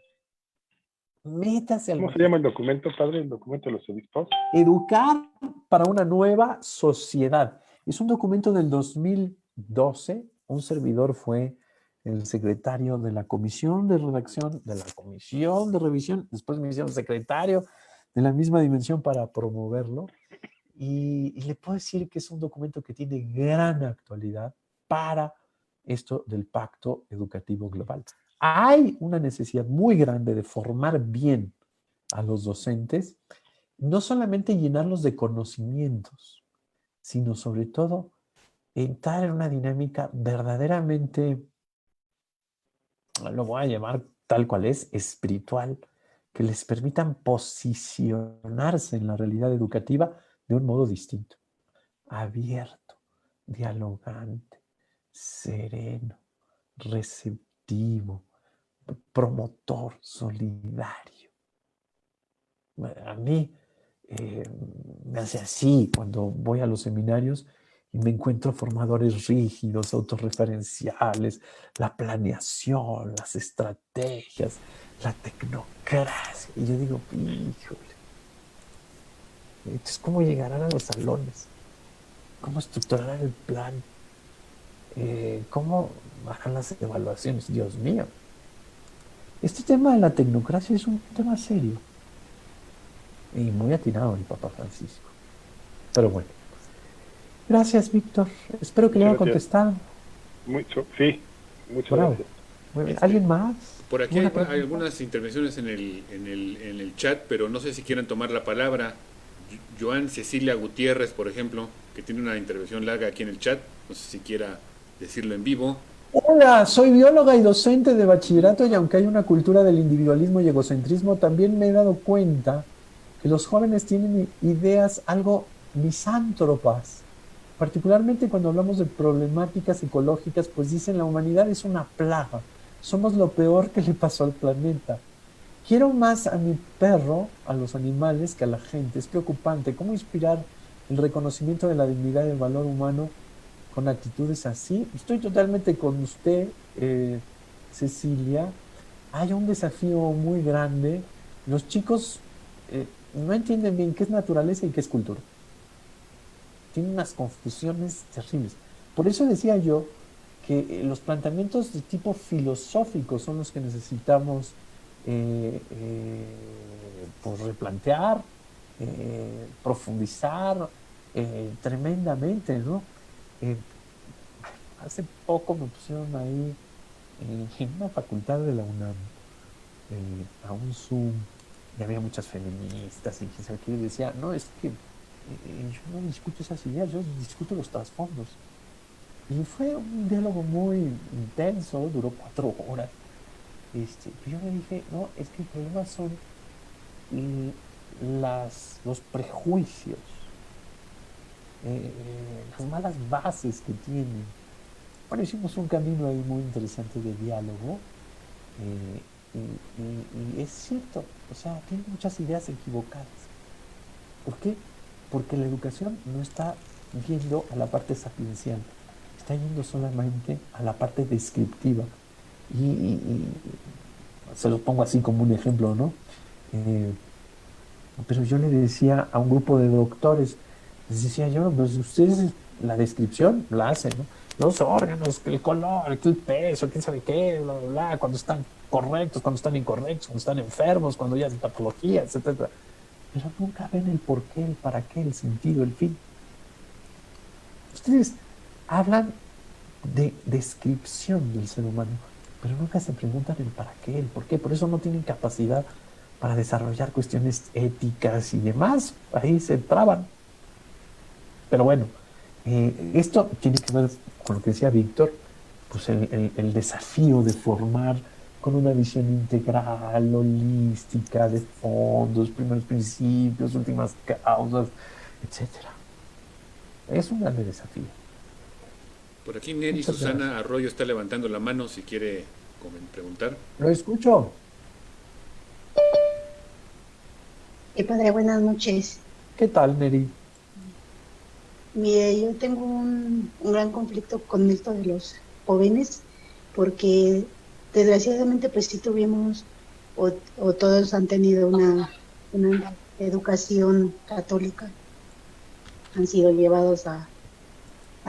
Métase al ¿Cómo se llama el documento, padre? ¿El documento de los obispos? Educar para una nueva sociedad. Es un documento del 2012. Un servidor fue el secretario de la comisión de redacción, de la comisión de revisión. Después me hicieron secretario de la misma dimensión para promoverlo. Y le puedo decir que es un documento que tiene gran actualidad para esto del Pacto Educativo Global. Hay una necesidad muy grande de formar bien a los docentes, no solamente llenarlos de conocimientos, sino sobre todo entrar en una dinámica verdaderamente, lo voy a llamar tal cual es, espiritual, que les permitan posicionarse en la realidad educativa de un modo distinto, abierto, dialogante, sereno, receptivo, promotor, solidario. A mí me hace así cuando voy a los seminarios y me encuentro formadores rígidos, autorreferenciales, la planeación, las estrategias, la tecnocracia. Y yo digo, híjole, entonces, ¿cómo llegarán a los salones? ¿Cómo estructurarán el plan? ¿Cómo harán las evaluaciones? Dios mío. Este tema de la tecnocracia es un tema serio y muy atinado el Papa Francisco. Pero bueno. Gracias, Víctor. Espero que le haya contestado. Sí, muchas gracias. Muy bien. ¿Alguien más? Por aquí hay algunas intervenciones en el chat, pero no sé si quieran tomar la palabra. Joan Cecilia Gutiérrez, por ejemplo, que tiene una intervención larga aquí en el chat. No sé si quiera decirlo en vivo. Hola, soy bióloga y docente de bachillerato y aunque hay una cultura del individualismo y egocentrismo, también me he dado cuenta que los jóvenes tienen ideas algo misántropas, particularmente cuando hablamos de problemáticas ecológicas, pues dicen la humanidad es una plaga, somos lo peor que le pasó al planeta. quiero más a mi perro, a los animales, que a la gente. Es preocupante. ¿Cómo inspirar el reconocimiento de la dignidad y el valor humano con actitudes así? Estoy totalmente con usted, Cecilia. Hay un desafío muy grande. Los chicos no entienden bien qué es naturaleza y qué es cultura. Tienen unas confusiones terribles. Por eso decía yo que los planteamientos de tipo filosófico son los que necesitamos pues replantear, profundizar tremendamente, ¿no? Eh, Hace poco me pusieron ahí en una facultad de la UNAM a un Zoom y había muchas feministas y quién sabe qué, y decía, no, es que yo no discuto esas ideas, yo discuto los trasfondos. Y fue un diálogo muy intenso, duró 4 horas. Pero yo me dije, no, es que el problema son los prejuicios, las malas bases que tienen. Bueno, hicimos un camino ahí muy interesante de diálogo, y es cierto, o sea, tienen muchas ideas equivocadas. ¿Por qué? Porque la educación no está yendo a la parte sapiencial, está yendo solamente a la parte descriptiva. Y se los pongo así como un ejemplo, ¿no? Pero yo le decía a un grupo de doctores, les decía yo, pues ustedes la descripción la hacen, ¿no? Los órganos, el color, el peso, quién sabe qué, bla, bla, bla, cuando están correctos, cuando están incorrectos, cuando están enfermos, cuando ya hacen patologías, etcétera. Pero nunca ven el por qué, el para qué, el sentido, el fin. Ustedes hablan de descripción del ser humano, pero nunca se preguntan el para qué, el por qué. Por eso no tienen capacidad para desarrollar cuestiones éticas y demás. Ahí se traban. Pero bueno, esto tiene que ver con lo que decía Víctor, pues el desafío de formar con una visión integral, holística, de fondos, primeros principios, últimas causas, etcétera. Es un gran desafío. Por aquí Neri Muchas Susana gracias. Arroyo está levantando la mano si quiere preguntar. Lo escucho. Padre, buenas noches. ¿Qué tal, Neri? Mire, yo tengo un gran conflicto con esto de los jóvenes, porque desgraciadamente pues sí tuvimos, o todos han tenido una educación católica, han sido llevados a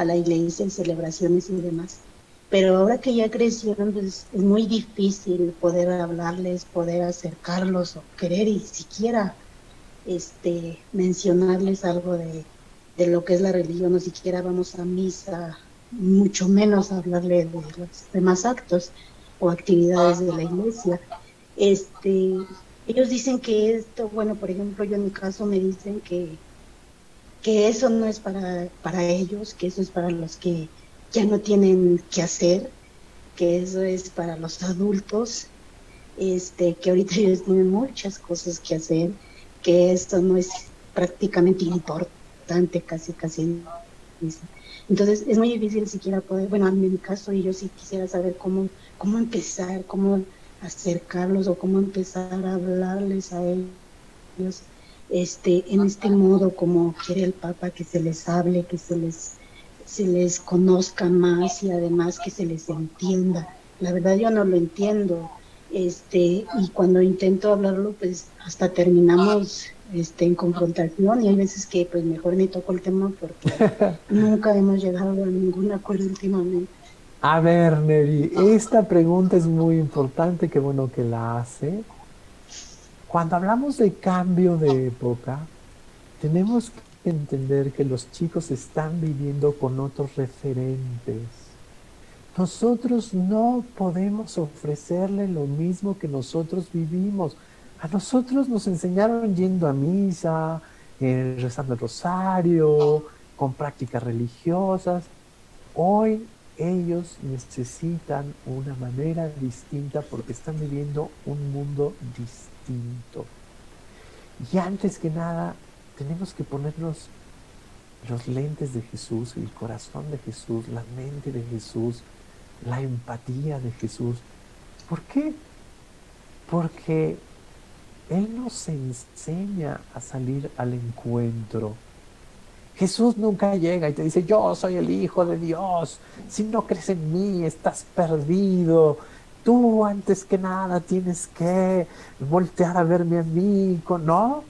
la iglesia en celebraciones y demás. Pero ahora que ya crecieron, pues es muy difícil poder hablarles, poder acercarlos o querer y siquiera mencionarles algo de lo que es la religión, o siquiera vamos a misa, mucho menos hablarle de los demás actos o actividades de la iglesia. Ellos dicen que esto, bueno, por ejemplo, yo en mi caso me dicen que eso no es para ellos, que eso es para los que ya no tienen que hacer, que eso es para los adultos, que ahorita ellos tienen muchas cosas que hacer, que esto no es prácticamente importante, casi. Entonces es muy difícil siquiera poder, bueno, en mi caso, y yo sí quisiera saber cómo empezar, cómo acercarlos o cómo empezar a hablarles a ellos en este modo como quiere el Papa, que se les hable, que se les conozca más y además que se les entienda. La verdad yo no lo entiendo, y cuando intento hablarlo pues hasta terminamos en confrontación, y hay veces que pues mejor ni toco el tema porque nunca hemos llegado a ningún acuerdo últimamente. A ver, Neri, esta pregunta es muy importante, qué bueno que la hace. Cuando hablamos de cambio de época, tenemos que entender que los chicos están viviendo con otros referentes. Nosotros no podemos ofrecerle lo mismo que nosotros vivimos. A nosotros nos enseñaron yendo a misa, rezando el rosario, con prácticas religiosas. Hoy ellos necesitan una manera distinta porque están viviendo un mundo distinto. Y antes que nada, tenemos que ponernos los lentes de Jesús, el corazón de Jesús, la mente de Jesús, la empatía de Jesús. ¿Por qué? Porque Él nos enseña a salir al encuentro. Jesús nunca llega y te dice, yo soy el Hijo de Dios. Si no crees en mí, estás perdido. Tú antes que nada tienes que voltear a verme a mí. No,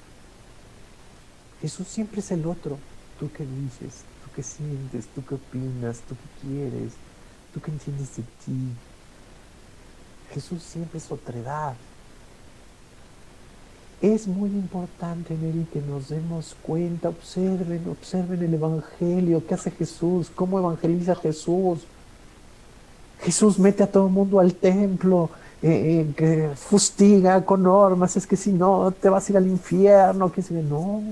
Jesús siempre es el otro. ¿Tú qué dices? ¿Tú qué sientes? ¿Tú qué opinas? ¿Tú qué quieres? ¿Tú qué entiendes de ti? Jesús siempre es otredad. Es muy importante, Neri, que nos demos cuenta, observen el Evangelio, qué hace Jesús, cómo evangeliza Jesús. Jesús mete a todo el mundo al templo, que fustiga con normas, es que si no te vas a ir al infierno, que si no.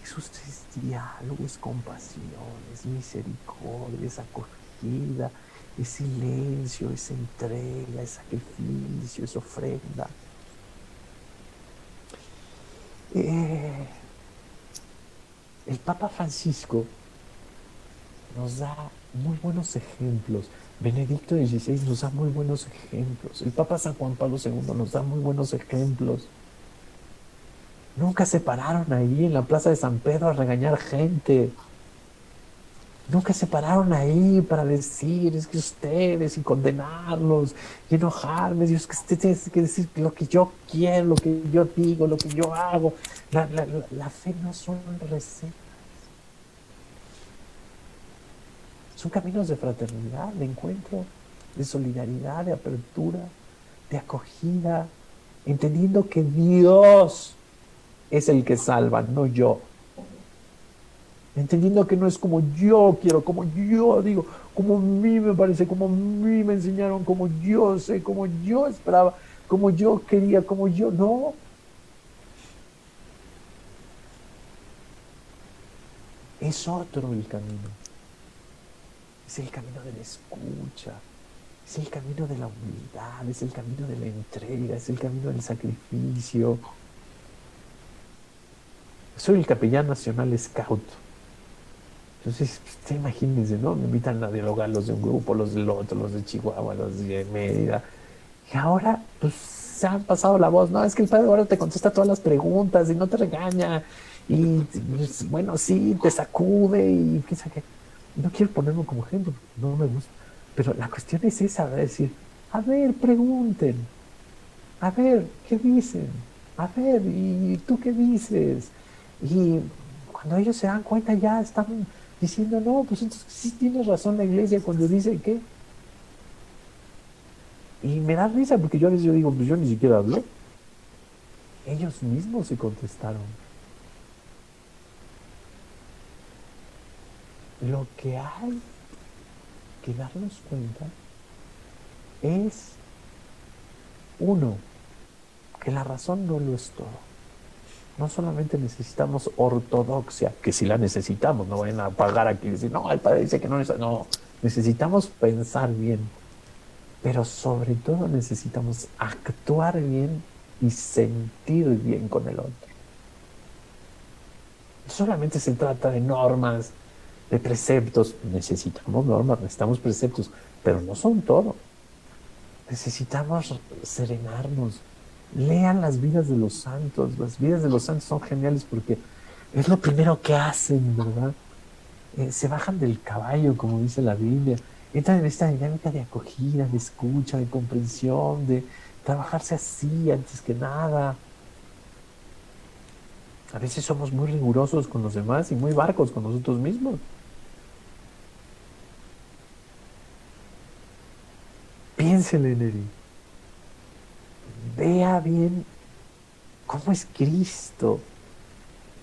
Jesús es diálogo, es compasión, es misericordia, es acogida, es silencio, es entrega, es sacrificio, es ofrenda. El Papa Francisco nos da muy buenos ejemplos. Benedicto XVI nos da muy buenos ejemplos. El Papa San Juan Pablo II nos da muy buenos ejemplos. Nunca se pararon ahí en la plaza de San Pedro a regañar gente. Nunca se pararon ahí para decir, es que ustedes, y condenarlos, y enojarme. Dios, que usted tiene que decir lo que yo quiero, lo que yo digo, lo que yo hago. La fe no son recetas. Son caminos de fraternidad, de encuentro, de solidaridad, de apertura, de acogida, entendiendo que Dios es el que salva, no yo. Entendiendo que no es como yo quiero, como yo digo, como a mí me parece, como a mí me enseñaron, como yo sé, como yo esperaba, como yo quería, como yo, no. Es otro el camino. Es el camino de la escucha, es el camino de la humildad, es el camino de la entrega, es el camino del sacrificio. Soy el capellán nacional Scout. Entonces, usted imagínense, ¿no? Me invitan a dialogar los de un grupo, los del otro, los de Chihuahua, los de Mérida. Y ahora, pues, se han pasado la voz, ¿no? Es que el padre ahora te contesta todas las preguntas y no te regaña. Y, pues, bueno, sí, te sacude y qué sé qué. No quiero ponerme como ejemplo, no me gusta. Pero la cuestión es esa, de decir, a ver, pregunten. A ver, ¿qué dicen? A ver, ¿y tú qué dices? Y cuando ellos se dan cuenta ya están diciendo, no, pues entonces sí tiene razón la iglesia cuando dice que. Y me da risa porque yo a veces digo, pues yo ni siquiera hablé. Ellos mismos se contestaron. Lo que hay que darnos cuenta es, uno, que la razón no lo es todo. No solamente necesitamos ortodoxia, que si la necesitamos, no vayan a pagar aquí y decir, no, el padre dice que no necesitamos. No, necesitamos pensar bien, pero sobre todo necesitamos actuar bien y sentir bien con el otro. No solamente se trata de normas, de preceptos. Necesitamos normas, necesitamos preceptos, pero no son todo. Necesitamos serenarnos. Lean las vidas de los santos. Las vidas de los santos son geniales porque es lo primero que hacen, ¿verdad? Se bajan del caballo, como dice la Biblia. Entran en esta dinámica de acogida, de escucha, de comprensión, de trabajarse así antes que nada. A veces somos muy rigurosos con los demás y muy barcos con nosotros mismos. Piénsele, Neri. Vea bien cómo es Cristo,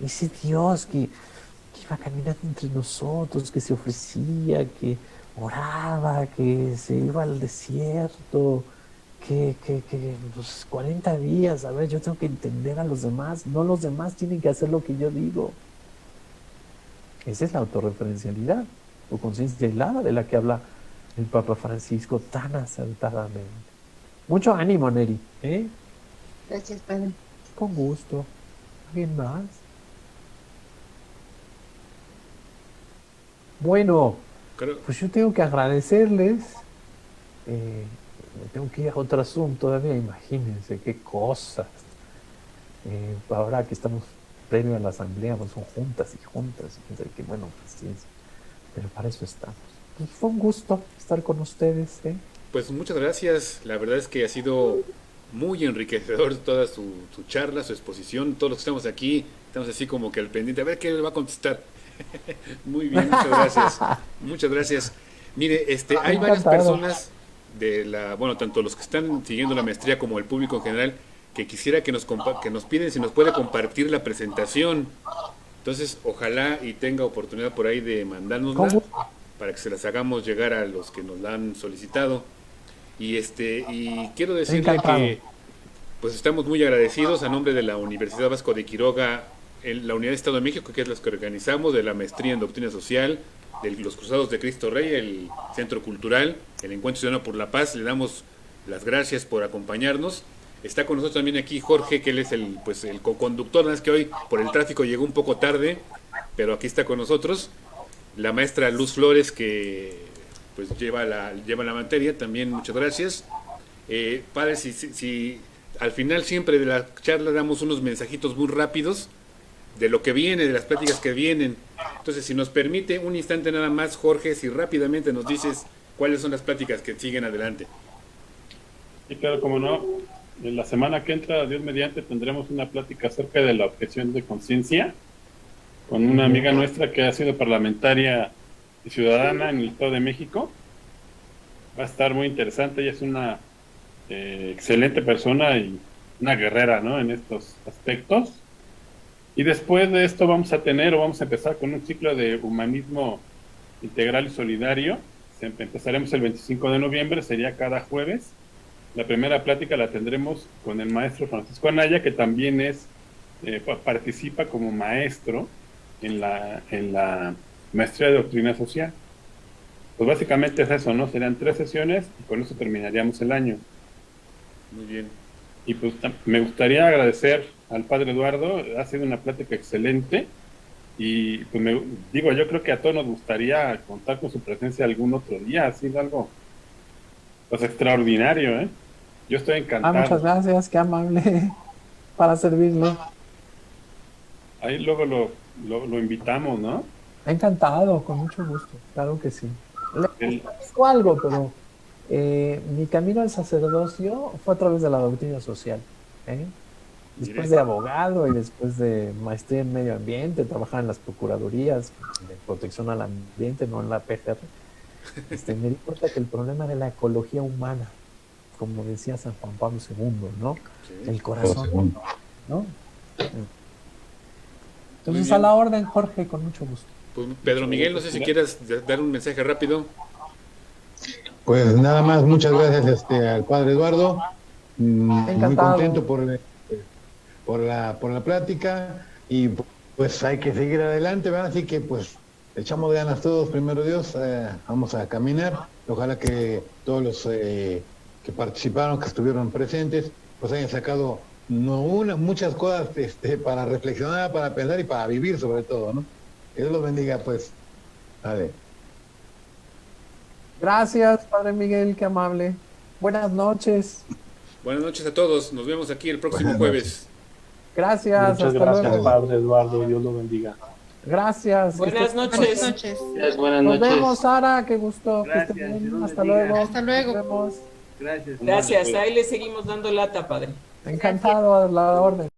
ese Dios que iba caminando entre nosotros, que se ofrecía, que oraba, que se iba al desierto, que los 40 días, a ver, yo tengo que entender a los demás, no los demás tienen que hacer lo que yo digo. Esa es la autorreferencialidad o conciencia helada de la que habla el Papa Francisco tan acertadamente. Mucho ánimo, Neri, ¿eh? Gracias, padre. Con gusto. ¿Alguien más? Bueno, pues yo tengo que agradecerles me tengo que ir a otro Zoom todavía, imagínense qué cosas. Ahora que estamos previo a la asamblea, pues son juntas y juntas, y que bueno, paciencia. Pero para eso estamos. Pues fue un gusto estar con ustedes, ¿eh? Pues muchas gracias, la verdad es que ha sido muy enriquecedor toda su charla, su exposición, todos los que estamos aquí, estamos así como que al pendiente, a ver qué le va a contestar. Muy bien, muchas gracias. Muchas gracias. Mire, hay varias personas bueno, tanto los que están siguiendo la maestría como el público en general, que quisiera que nos piden si nos puede compartir la presentación. Entonces, ojalá y tenga oportunidad por ahí de mandárnosla para que se las hagamos llegar a los que nos la han solicitado. Y quiero decirle que pues estamos muy agradecidos a nombre de la Universidad Vasco de Quiroga, la Unidad de Estado de México, que es la que organizamos, de la Maestría en Doctrina Social, de los Cruzados de Cristo Rey, el Centro Cultural, el Encuentro Ciudadano por la Paz. Le damos las gracias por acompañarnos. Está con nosotros también aquí Jorge, que él es el co-conductor, nada más que hoy por el tráfico llegó un poco tarde, pero aquí está con nosotros. La maestra Luz Flores, que pues lleva la materia, también muchas gracias. Padre, si al final siempre de la charla damos unos mensajitos muy rápidos de lo que viene, de las pláticas que vienen. Entonces, si nos permite un instante nada más, Jorge, si rápidamente nos dices cuáles son las pláticas que siguen adelante. Sí, claro, como no. En la semana que entra, Dios mediante, tendremos una plática acerca de la objeción de conciencia con una amiga nuestra que ha sido parlamentaria y ciudadana en el Estado de México. Va a estar muy interesante. Ella es una excelente persona y una guerrera, ¿no?, en estos aspectos. Y después de esto vamos a empezar con un ciclo de humanismo integral y solidario. Empezaremos el 25 de noviembre, sería cada jueves. La primera plática la tendremos con el maestro Francisco Anaya, que también participa como maestro en la maestría de doctrina social. Pues básicamente es eso, ¿no? Serían 3 sesiones y con eso terminaríamos el año. Muy bien. Y pues me gustaría agradecer al padre Eduardo, ha sido una plática excelente y pues yo creo que a todos nos gustaría contar con su presencia algún otro día, ha sido algo pues extraordinario, ¿eh? Yo estoy encantado. Muchas gracias, qué amable, para servirle. Ahí luego lo invitamos, ¿no? Encantado, con mucho gusto, claro que sí. Le digo algo, pero mi camino al sacerdocio fue a través de la doctrina social, ¿eh? Después de abogado y después de maestría en medio ambiente, trabajar en las procuradurías de protección al ambiente, no en la PGR, me di cuenta que el problema era la ecología humana, como decía San Juan Pablo II, ¿no? Sí. El corazón, ¿no? Entonces, a la orden, Jorge, con mucho gusto. Pues, Pedro Miguel, no sé si quieras dar un mensaje rápido. Pues nada más, muchas gracias al padre Eduardo. Muy contento por la plática y pues hay que seguir adelante, ¿verdad? Así que pues echamos ganas todos, primero Dios, vamos a caminar. Ojalá que todos los que participaron, que estuvieron presentes, pues hayan sacado muchas cosas para reflexionar, para pensar y para vivir sobre todo, ¿no? Que Dios los bendiga, pues. Vale. Gracias, padre Miguel, qué amable. Buenas noches. Buenas noches a todos, nos vemos aquí el próximo jueves. Gracias. Muchas gracias, padre Eduardo, Dios lo bendiga. Gracias. Buenas noches. Buenas noches. Nos vemos, Sara, qué gusto. Gracias, que esté bien. Hasta luego. Hasta luego. Nos vemos. Gracias. Gracias, ahí le seguimos dando lata, padre. Encantado, a la orden.